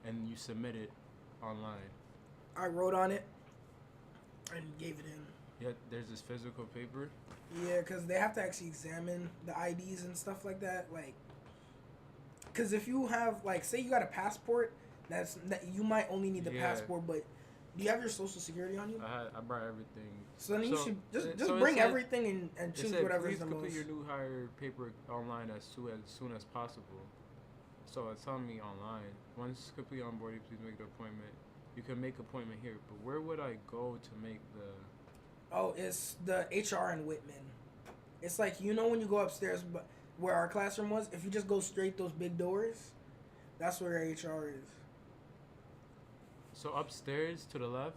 and you submit it online? I wrote on it and gave it in. Yeah, there's this physical paper. Yeah, because they have to actually examine the IDs and stuff like that. Like, because if you have, like, say you got a passport, that you might only need the passport, but do you have your social security on you? I brought everything. So then you should just bring everything and choose whatever is the most. Complete your new hire paperwork online as soon as possible. So it's telling me online. Once complete onboarding, please make the appointment. You can make appointment here, but where would I go to make the? Oh, it's the HR in Whitman. It's like, you know, when you go upstairs, but where our classroom was, if you just go straight those big doors, that's where HR is. So upstairs to the left.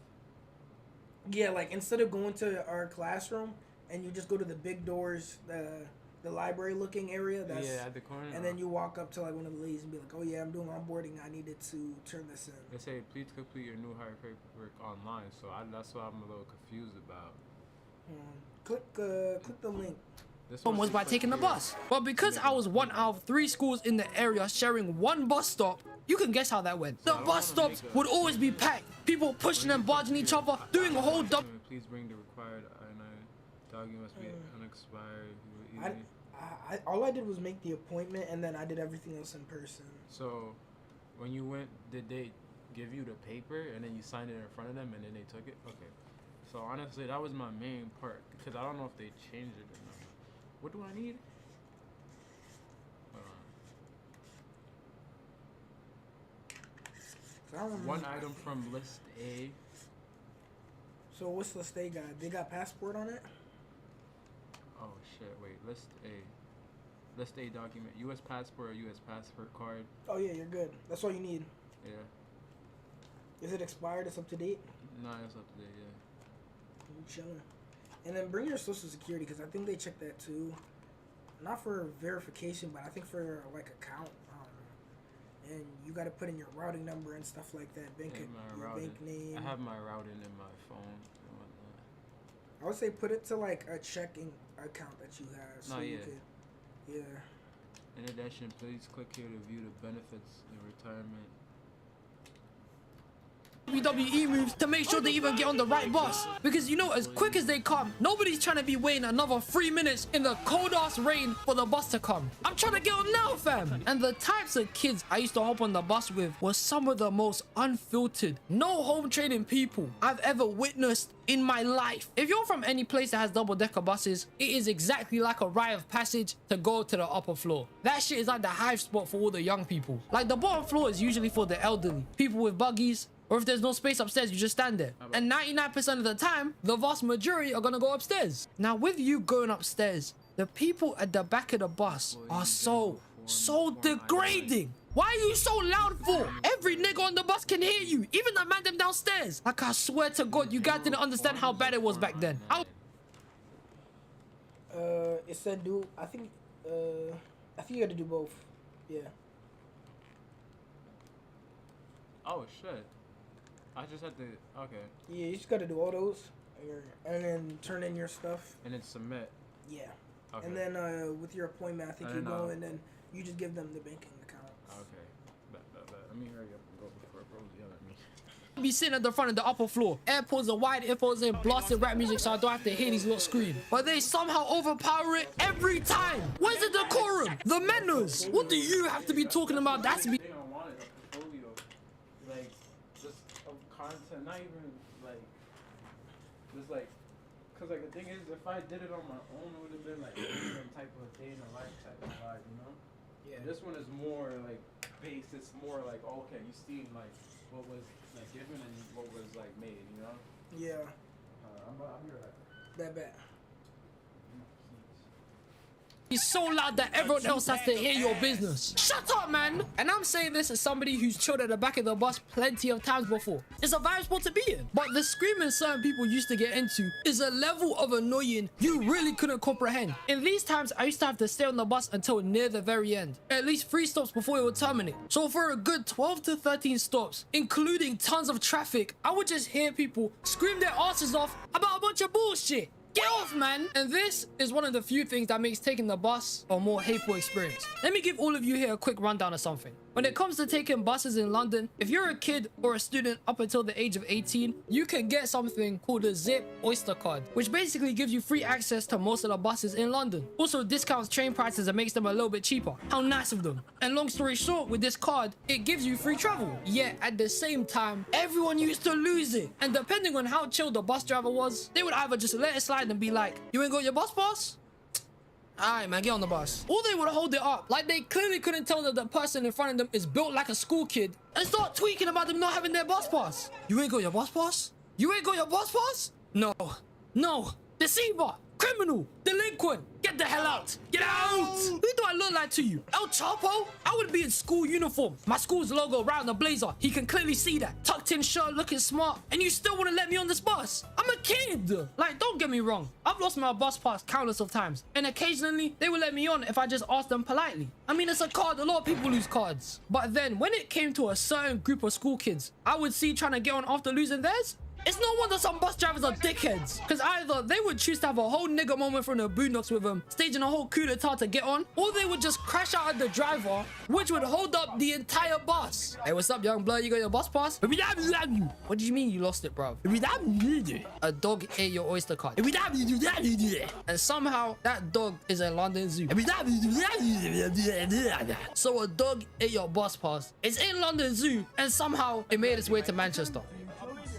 Yeah, like instead of going to our classroom and you just go to the big doors, the library looking area. That's, yeah, at the corner. And then you walk up to like one of the ladies and be like, "Oh yeah, I'm doing onboarding. I needed to turn this in." They say please complete your new hire paperwork online. So that's what I'm a little confused about. Click the link. Was by taking the bus. But because I was one out of 3 schools in the area sharing one bus stop, you can guess how that went. The bus stops would always be packed. People pushing and barging each other, doing a whole dump. Please bring the required I-9 document must be unexpired. All I did was make the appointment and then I did everything else in person. So, when you went, did they give you the paper and then you signed it in front of them and then they took it? Okay. So honestly, that was my main part because I don't know if they changed it or not. What do I need? One item from list A. So what's list A got? They got passport on it? Oh shit, wait, list A. List A document. US passport or US passport card. Oh yeah, you're good. That's all you need. Yeah. Is it expired? It's up to date? Nah, it's up to date, yeah. I'm chilling. And then bring your social security because I think they check that too. Not for verification, but I think for like account. And you got to put in your routing number and stuff like that. Bank name. I have my routing in my phone and whatnot. I would say put it to like a checking account that you have. So you could, yeah. In addition, please click here to view the benefits and retirement. WWE moves to make sure they even get on the right bus. Because you know, as quick as they come, nobody's trying to be waiting another 3 minutes in the cold ass rain for the bus to come. I'm trying to get on now, fam. And the types of kids I used to hop on the bus with were some of the most unfiltered, no home training people I've ever witnessed in my life. If you're from any place that has double-decker buses, it is exactly like a rite of passage to go to the upper floor. That shit is like the hive spot for all the young people. Like the bottom floor is usually for the elderly, people with buggies, or if there's no space upstairs, you just stand there. And 99% of the time, the vast majority are gonna go upstairs. Now, with you going upstairs, the people at the back of the bus are so degrading. Why are you so loud for? Every nigga on the bus can hear you, even the man them downstairs. Like, I swear to God, you guys didn't understand how bad it was back then. It said do, I think you had to do both. Yeah. Oh, shit. I just had to, okay. Yeah, you just gotta do all those, and then turn in your stuff. And then submit. Yeah. Okay. And then with your appointment, I think you go and then you just give them the banking account. Okay. Let me hurry up and go before it rolls yell at me. Be sitting at the front of the upper floor. AirPods are wide, earphones in, blasting rap music so I don't have to hear these lot scream. But they somehow overpower it every time. Where's the decorum? The manners? What do you have to be talking about? That's me. Content, not even like just like, cause like the thing is, if I did it on my own, it would have been like some type of day in a life type of vibe, you know? Yeah. This one is more like based. It's more like, okay, you see like what was like given and what was like made, you know? Yeah. I'm here like that. He's so loud that everyone else has to hear your business. Shut up, man! And I'm saying this as somebody who's chilled at the back of the bus plenty of times before. It's a vibe spot to be in. But the screaming certain people used to get into is a level of annoying you really couldn't comprehend. In these times, I used to have to stay on the bus until near the very end. At least 3 stops before it would terminate. So for a good 12 to 13 stops, including tons of traffic, I would just hear people scream their asses off about a bunch of bullshit. Get off, man! And this is one of the few things that makes taking the bus a more hateful experience. Let me give all of you here a quick rundown of something. When it comes to taking buses in London, if you're a kid or a student up until the age of 18, you can get something called a Zip Oyster card, which basically gives you free access to most of the buses in London. Also discounts train prices and makes them a little bit cheaper. How nice of them. And long story short, with this card, it gives you free travel. Yet at the same time, everyone used to lose it. And depending on how chill the bus driver was, they would either just let it slide and be like, you ain't got your bus pass? Alright, man, get on the bus. Or they would hold it up, like they clearly couldn't tell that the person in front of them is built like a school kid and start tweaking about them not having their bus pass. You ain't got your bus pass? You ain't got your bus pass? No. Deceiver! Criminal, delinquent, get the hell out. Get out. Who do I look like to you? El Chapo? I would be in school uniform. My school's logo around the blazer. He can clearly see that. Tucked in shirt, looking smart. And you still want to let me on this bus? I'm a kid. Like, don't get me wrong. I've lost my bus pass countless of times. And occasionally, they would let me on if I just asked them politely. I mean, it's a card. A lot of people lose cards. But then, when it came to a certain group of school kids, I would see trying to get on after losing theirs. It's no wonder some bus drivers are dickheads. Because either they would choose to have a whole nigga moment from the boondocks with them, staging a whole coup d'etat to get on, or they would just crash out at the driver, which would hold up the entire bus. Hey, what's up, young blood? You got your bus pass? What do you mean you lost it, bro? A dog ate your Oyster card. And somehow that dog is a London Zoo. So a dog ate your bus pass. It's in London Zoo, and somehow it made its way to Manchester.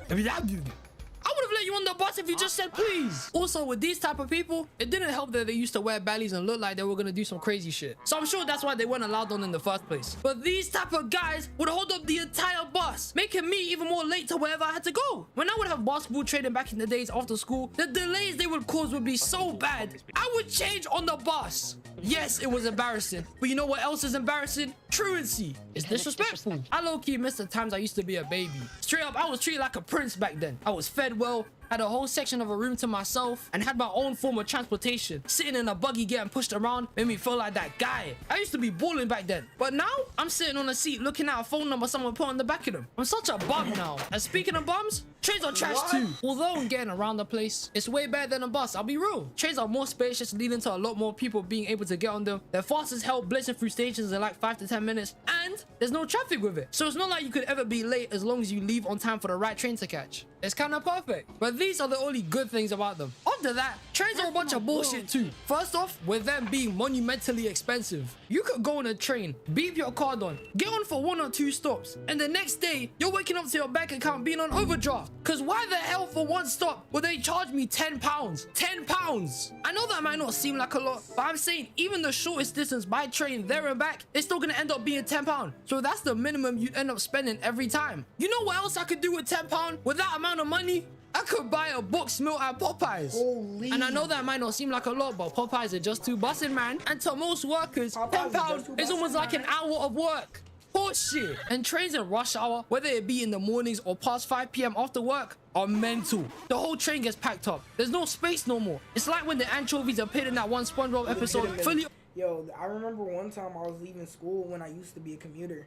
I would have let you on the bus if you just said please. Also, with these type of people, it didn't help that they used to wear bellies and look like they were gonna do some crazy shit. So I'm sure that's why they weren't allowed on in the first place. But these type of guys would hold up the entire bus, making me even more late to wherever I had to go. When I would have basketball training back in the days after school, the delays they would cause would be so bad, I would change on the bus. Yes, it was embarrassing. But you know what else is embarrassing? Truancy. It's disrespectful. I low-key miss the times I used to be a baby. Straight up, I was treated like a prince back then. I was fed well, had a whole section of a room to myself, and had my own form of transportation. Sitting in a buggy getting pushed around made me feel like that guy. I used to be balling back then. But now, I'm sitting on a seat looking at a phone number someone put on the back of them. I'm such a bum now. And speaking of bums, trains are trash too. Although I'm getting around the place, it's way better than a bus, I'll be real. Trains are more spacious, leading to a lot more people being able to get on them. They're fast as hell, blitzing through stations in like 5 to 10 minutes. And there's no traffic with it. So it's not like you could ever be late as long as you leave on time for the right train to catch. It's kind of perfect. But these are the only good things about them. After that, trains are a bunch of bullshit too. First off, with them being monumentally expensive. You could go on a train, beep your card on, get on for 1 or 2 stops, and the next day, you're waking up to your bank account being on overdraft. Cause why the hell for 1 stop would they charge me £10? £10! I know that might not seem like a lot, but I'm saying even the shortest distance by train there and back, it's still gonna end up being £10. So that's the minimum you end up spending every time. You know what else I could do with £10 with that amount of money? I could buy a box meal at Popeyes. Holy. And I know that might not seem like a lot, but Popeyes are just too busting, man. And to most workers, £10 is almost like an hour of work. Horseshit. And trains in rush hour, whether it be in the mornings or past 5 p.m. after work, are mental. The whole train gets packed up. There's no space no more. It's like when the anchovies appeared in that one SpongeBob episode. Fully. Yo, I remember one time I was leaving school when I used to be a commuter.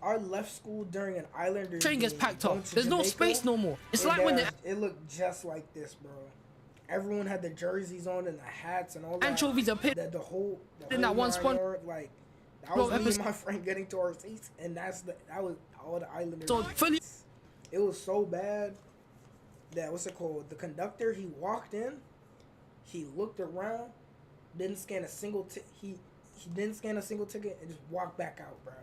I left school during an Islander train gets packed up. There's no space no more. It's like when it looked just like this, bro. Everyone had the jerseys on and the hats and all that. Anchovies are pit. The whole in that one SpongeBob, like that was me and my friend getting to our seats, and that was all the Islanders. So fully. It was so bad that what's it called? The conductor, he walked in, he looked around, didn't scan a single he didn't scan a single ticket and just walked back out, bro.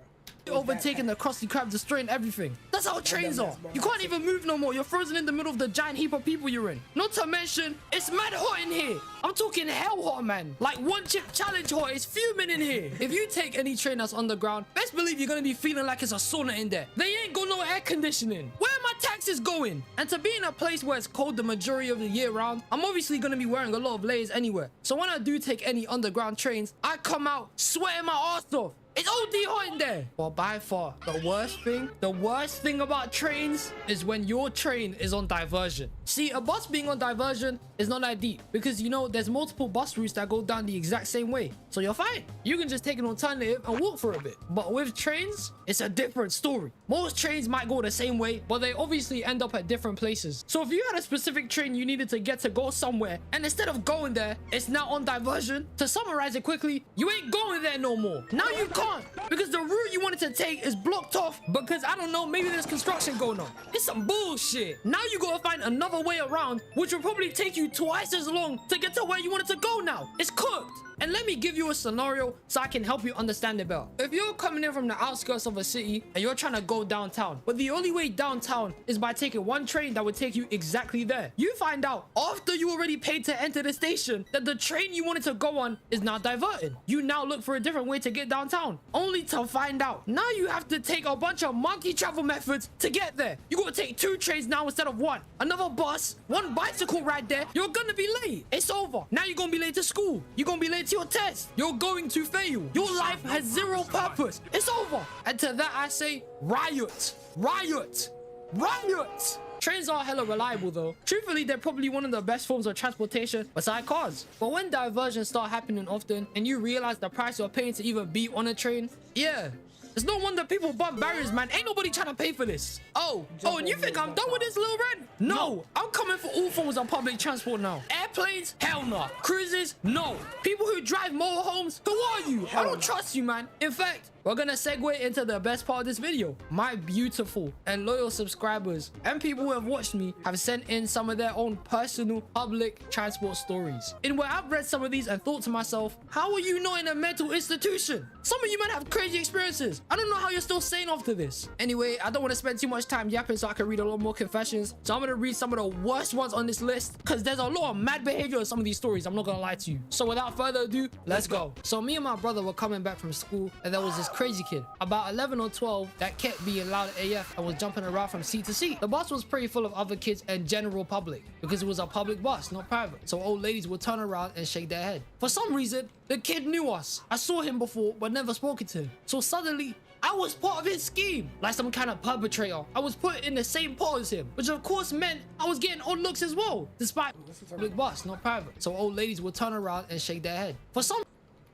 Overtaking the Krusty Krab, destroying everything. That's how trains are. You can't even move no more. You're frozen in the middle of the giant heap of people you're in. Not to mention, it's mad hot in here. I'm talking hell hot, man. Like 1 chip challenge hot. It's fuming in here. If you take any train that's underground, best believe you're gonna be feeling like it's a sauna in there. They ain't got no air conditioning. Where are my taxes going? And to be in a place where it's cold the majority of the year round, I'm obviously gonna be wearing a lot of layers anywhere. So when I do take any underground trains, I come out sweating my ass off. It's OD hot in there. But by far, the worst thing about trains is when your train is on diversion. See, a bus being on diversion is not that deep because, you know, there's multiple bus routes that go down the exact same way. So you're fine. You can just take an alternative and walk for a bit. But with trains, it's a different story. Most trains might go the same way, but they obviously end up at different places. So if you had a specific train you needed to get to go somewhere, and instead of going there, it's now on diversion, to summarize it quickly, you ain't going there no more. Now you can't. Because the route you wanted to take is blocked off because, I don't know, maybe there's construction going on. It's some bullshit. Now you gotta find another way around, which will probably take you twice as long to get to where you wanted to go now. It's cooked. And let me give you a scenario so I can help you understand it better. If you're coming in from the outskirts of a city and you're trying to go downtown, but the only way downtown is by taking one train that would take you exactly there. You find out after you already paid to enter the station that the train you wanted to go on is now diverted. You now look for a different way to get downtown. down, only to find out now you have to take a bunch of monkey travel methods to get there. You gotta take 2 trains now instead of 1. Another bus, 1 bicycle ride there. You're gonna be late. It's over. Now you're gonna be late to school. You're gonna be late to your test. You're going to fail. Your life has 0 purpose. It's over. And to that I say, riot, riot, riot. Trains are hella reliable though. Truthfully, they're probably one of the best forms of transportation beside cars. But when diversions start happening often and you realize the price you're paying to even be on a train, yeah, it's no wonder people bump barriers, man. Ain't nobody trying to pay for this. Oh, and you think I'm done with this, Lil Red? No, I'm coming for all forms of public transport now. Airplanes? Hell no. Cruises? No. People who drive motorhomes? Who are you? I don't trust you, man. In fact, we're gonna segue into the best part of this video. My beautiful and loyal subscribers and people who have watched me have sent in some of their own personal public transport stories. In where I've read some of these and thought to myself, how are you not in a mental institution? Some of you men have crazy experiences. I don't know how you're still sane after this. Anyway, I don't want to spend too much time yapping so I can read a lot more confessions. So I'm gonna read some of the worst ones on this list because there's a lot of mad behavior in some of these stories. I'm not gonna lie to you. So without further ado, let's go. So me and my brother were coming back from school and there was this crazy kid, about 11 or 12, that kept being loud AF and was jumping around from seat to seat. The bus was pretty full of other kids and general public because it was a public bus, not private. So old ladies would turn around and shake their head. For some reason, the kid knew us. I saw him before but never spoken to him. So suddenly, I was part of his scheme. Like some kind of perpetrator, I was put in the same pot as him, which of course meant I was getting odd looks as well, despite public bus, not private. So old ladies would turn around and shake their head. For some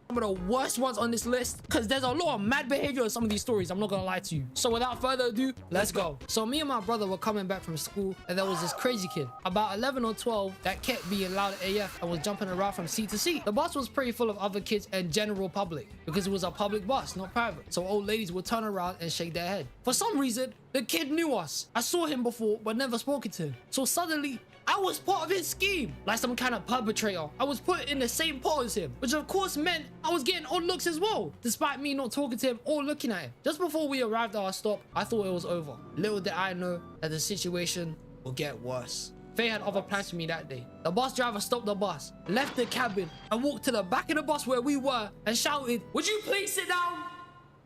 of the worst ones on this list because there's a lot of mad behavior in some of these stories. I'm not gonna lie to you. So without further ado, let's go. So me and my brother were coming back from school and there was this crazy kid, about 11 or 12, that kept being loud AF and was jumping around from seat to seat. The bus was pretty full of other kids and general public because it was a public bus, not private. So old ladies would turn around and shake their head. For some reason, the kid knew us. I saw him before but never spoken to him. So suddenly, I was part of his scheme. Like some kind of perpetrator, I was put in the same pot as him, which of course meant I was getting odd looks as well, despite me not talking to him or looking at him. Just before we arrived at our stop, I thought it was over. Little did I know that the situation would get worse. Faye had other plans for me that day. The bus driver stopped the bus, left the cabin, and walked to the back of the bus where we were and shouted, "Would you please sit down?"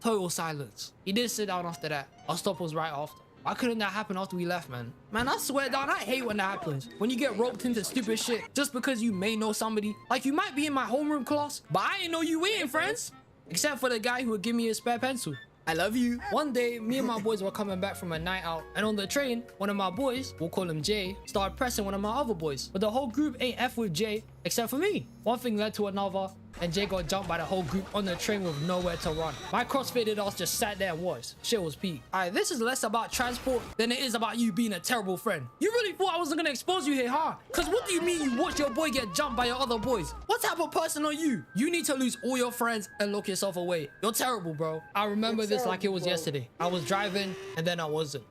Total silence. He didn't sit down after that. Our stop was right after. Why couldn't that happen after we left, man? Man, I swear down, I hate when that happens. When you get roped into stupid shit just because you may know somebody. Like you might be in my homeroom class, but I ain't know you ain't friends. Except for the guy who would give me a spare pencil. I love you. One day, me and my boys were coming back from a night out, and on the train, one of my boys, we'll call him Jay, started pressing one of my other boys. But the whole group ain't F with Jay, except for me. One thing led to another, and Jay got jumped by the whole group on the train with nowhere to run. My crossfitted ass just sat there and watched. Shit was peak. Alright, this is less about transport than it is about you being a terrible friend. You really thought I wasn't gonna expose you here, huh? Cause what do you mean you watch your boy get jumped by your other boys? What type of person are you? You need to lose all your friends and lock yourself away. You're terrible, bro. I remember this like it was yesterday. I was driving and then I wasn't.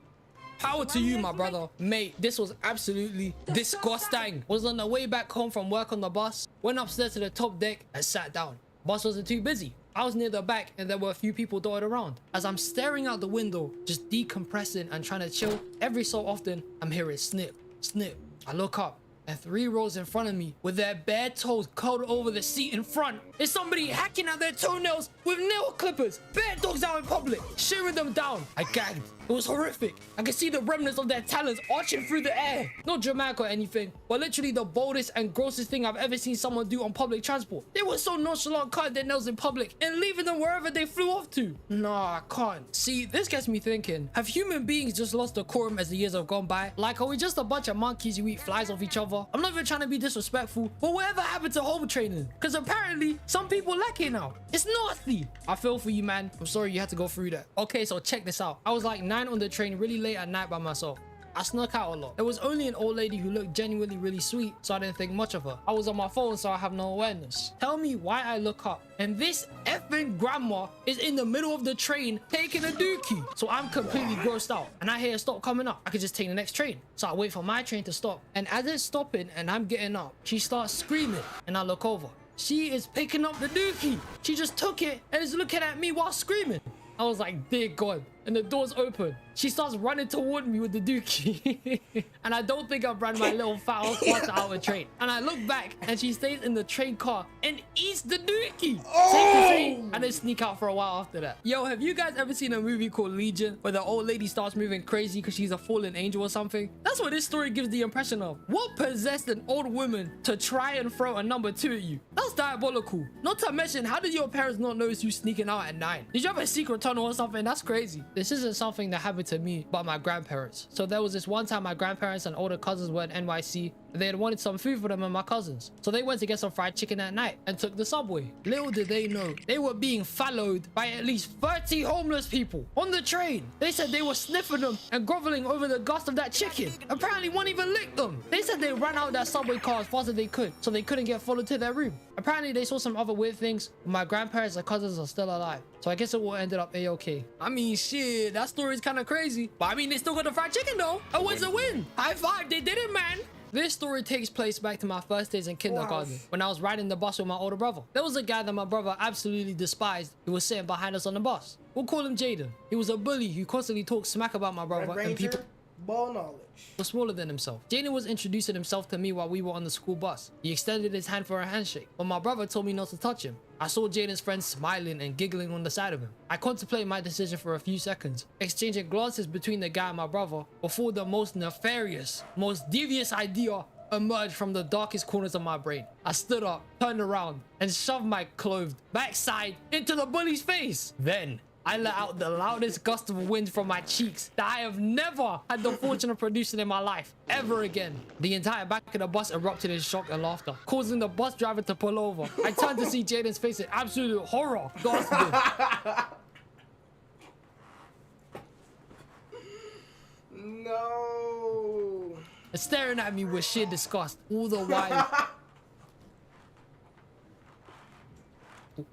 Power to you, my brother. Mate, this was absolutely disgusting. Was on the way back home from work on the bus, went upstairs to the top deck and sat down. Bus wasn't too busy. I was near the back and there were a few people dotted around. As I'm staring out the window, just decompressing and trying to chill, every so often, I'm hearing snip, snip. I look up and 3 rows in front of me with their bare toes curled over the seat in front is somebody hacking at their toenails with nail clippers. Bare dogs out in public, shearing them down. I gagged. It was horrific. I could see the remnants of their talons arching through the air. Not dramatic or anything, but literally the boldest and grossest thing I've ever seen someone do on public transport. They were so nonchalant cutting their nails in public and leaving them wherever they flew off to. Nah, I can't. See, this gets me thinking, have human beings just lost decorum as the years have gone by? Like, are we just a bunch of monkeys who eat flies off each other? I'm not even trying to be disrespectful, but whatever happened to home training? Because apparently, some people lack it now. It's nasty. I feel for you, man. I'm sorry you had to go through that. Okay, so check this out. I was like 9 on the train really late at night by myself. I snuck out a lot. There was only an old lady who looked genuinely really sweet, so I didn't think much of her. I was on my phone, so I have no awareness. Tell me why I look up, and this effing grandma is in the middle of the train taking a dookie. So I'm completely grossed out, and I hear her stop coming up. I could just take the next train. So I wait for my train to stop, and as it's stopping and I'm getting up, she starts screaming, and I look over. She is picking up the dookie. She just took it and is looking at me while screaming. I was like, dear God, and the door's open. She starts running toward me with the dookie. And I don't think I've ran my little foul spot out of a train. And I look back and she stays in the train car and eats the dookie. Safe to say, I didn't sneak out for a while after that. Yo, have you guys ever seen a movie called Legion where the old lady starts moving crazy because she's a fallen angel or something? That's what this story gives the impression of. What possessed an old woman to try and throw a number 2 at you? That's diabolical. Not to mention, how did your parents not notice you sneaking out at 9? Did you have a secret tunnel or something? That's crazy. This isn't something that happened to me, but my grandparents. So there was this one time my grandparents and older cousins were in NYC. They had wanted some food for them and my cousins. So they went to get some fried chicken at night and took the subway. Little did they know, they were being followed by at least 30 homeless people on the train. They said they were sniffing them and groveling over the gust of that chicken. Apparently one even licked them. They said they ran out of that subway car as fast as they could so they couldn't get followed to their room. Apparently they saw some other weird things, but my grandparents and cousins are still alive. So I guess it all ended up a-okay. I mean, shit, that story's kind of crazy. But I mean, they still got the fried chicken though. A win's a win. High five, they did it, man. This story takes place back to my first days in kindergarten when I was riding the bus with my older brother. There was a guy that my brother absolutely despised who was sitting behind us on the bus. We'll call him Jaden. He was a bully who constantly talked smack about my brother and people ball knowledge were smaller than himself. Jaden was introducing himself to me while we were on the school bus. He extended his hand for a handshake, but my brother told me not to touch him. I saw Jaden's friends smiling and giggling on the side of him. I contemplated my decision for a few seconds, exchanging glances between the guy and my brother before the most nefarious, most devious idea emerged from the darkest corners of my brain. I stood up, turned around, and shoved my clothed backside into the bully's face. Then I let out the loudest gust of wind from my cheeks that I have never had the fortune of producing in my life, ever again. The entire back of the bus erupted in shock and laughter, causing the bus driver to pull over. I turned to see Jaden's face in absolute horror, gasping. No. And staring at me with sheer disgust, all the while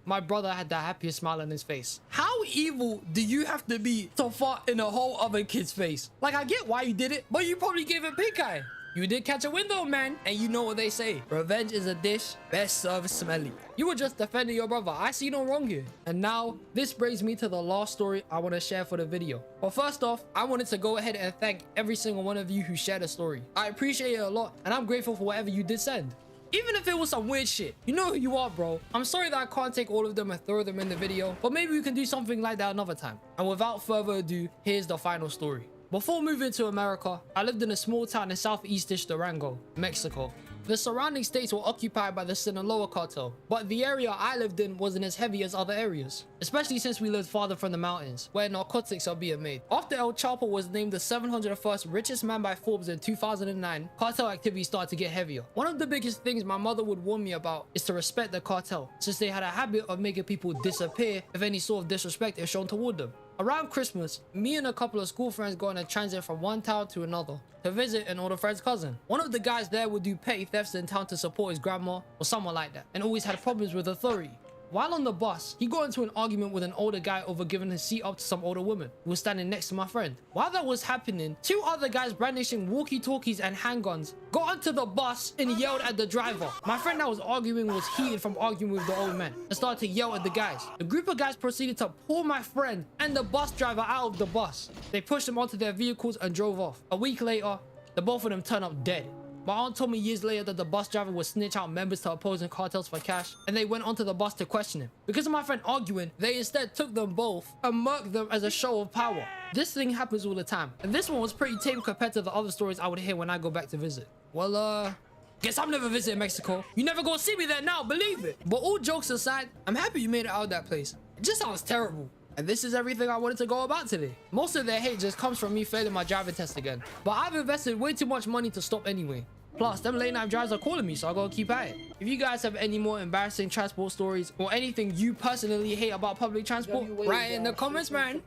my brother had the happiest smile on his face. How evil do you have to be to fart in a whole other kid's face? Like, I get why you did it, but you probably gave it pink eye. You did catch a window, man. And you know what they say, revenge is a dish best served smelly. You were just defending your brother. I see no wrong here. And now this brings me to the last story I want to share for the video. But first off, I wanted to go ahead and thank every single one of you who shared a story. I appreciate it a lot, and I'm grateful for whatever you did send. Even if it was some weird shit, you know who you are, bro. I'm sorry that I can't take all of them and throw them in the video, but maybe we can do something like that another time. And without further ado, here's the final story. Before moving to America, I lived in a small town in southeast-ish Durango, Mexico. The surrounding states were occupied by the Sinaloa cartel, but the area I lived in wasn't as heavy as other areas, especially since we lived farther from the mountains, where narcotics are being made. After El Chapo was named the 701st richest man by Forbes in 2009, cartel activity started to get heavier. One of the biggest things my mother would warn me about is to respect the cartel, since they had a habit of making people disappear if any sort of disrespect is shown toward them. Around Christmas, me and a couple of school friends go on a transit from one town to another to visit an older friend's cousin. One of the guys there would do petty thefts in town to support his grandma or someone like that, and always had problems with authority. While on the bus, he got into an argument with an older guy over giving his seat up to some older woman who was standing next to my friend. While that was happening, 2 other guys brandishing walkie-talkies and handguns got onto the bus and yelled at the driver. My friend that was arguing was heated from arguing with the old man and started to yell at the guys. The group of guys proceeded to pull my friend and the bus driver out of the bus. They pushed them onto their vehicles and drove off. A week later, the both of them turned up dead. My aunt told me years later that the bus driver would snitch out members to opposing cartels for cash, and they went onto the bus to question him. Because of my friend arguing, they instead took them both and murked them as a show of power. This thing happens all the time, and this one was pretty tame compared to the other stories I would hear when I go back to visit. Well, guess I'm never visiting Mexico. You never gonna see me there now, believe it. But all jokes aside, I'm happy you made it out of that place. It just sounds terrible. And this is everything I wanted to go about today. Most of their hate just comes from me failing my driving test again. But I've invested way too much money to stop anyway. Plus, them late night drives are calling me, so I gotta keep at it. If you guys have any more embarrassing transport stories or anything you personally hate about public transport, write it in the comments, man.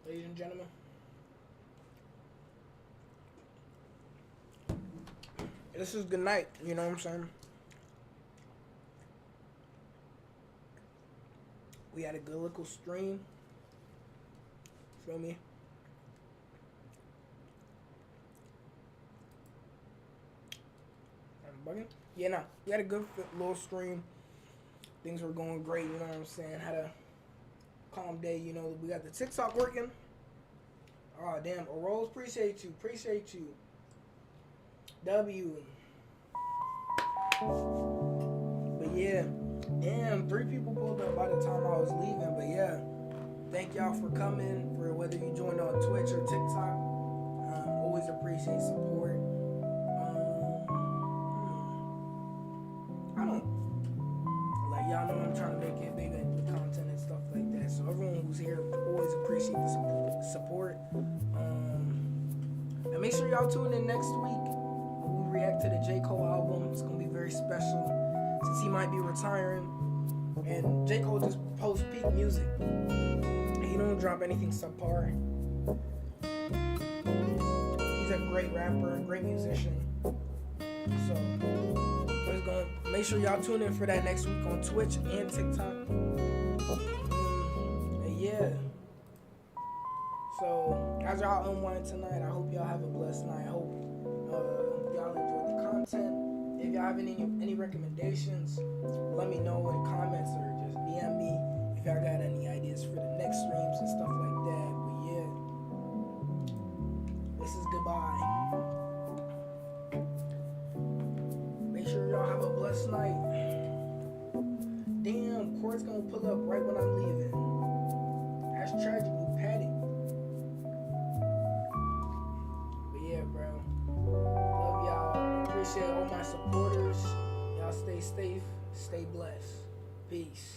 Ladies and gentlemen, this is good night, you know what I'm saying? We had a good little stream. Feel me? I'm bugging. yeah, no, we had a good little stream. Things were going great, you know what I'm saying? Had a calm day, you know. We got the TikTok working. Oh, damn. Rose, appreciate you. Appreciate you. W. But yeah, damn, 3 people pulled up by the time I was leaving. But yeah, thank y'all for coming, for whether you joined on Twitch or TikTok. Always appreciate support. I don't, like, y'all know I'm trying to make it bigger with content and stuff like that. So everyone who's here, always appreciate the support. And make sure y'all tune in next week. We react to the J. Cole album. It's gonna be very special since he might be retiring. And J. Cole just posts peak music. He don't drop anything subpar. He's a great rapper, a great musician. So we're just gonna make sure y'all tune in for that next week on Twitch and TikTok. And yeah. So as y'all unwind tonight, I hope y'all have a blessed night. I hope y'all enjoy the content. If y'all have any recommendations, let me know in the comments or just DM me if y'all got any ideas for the next streams and stuff like that. But yeah, this is goodbye. Make sure y'all have a blessed night. Damn, Court's gonna pull up right when I'm leaving. That's tragic, you Patty. But yeah, bro. Love y'all. Appreciate all my supporters. Y'all stay safe, stay blessed. Peace.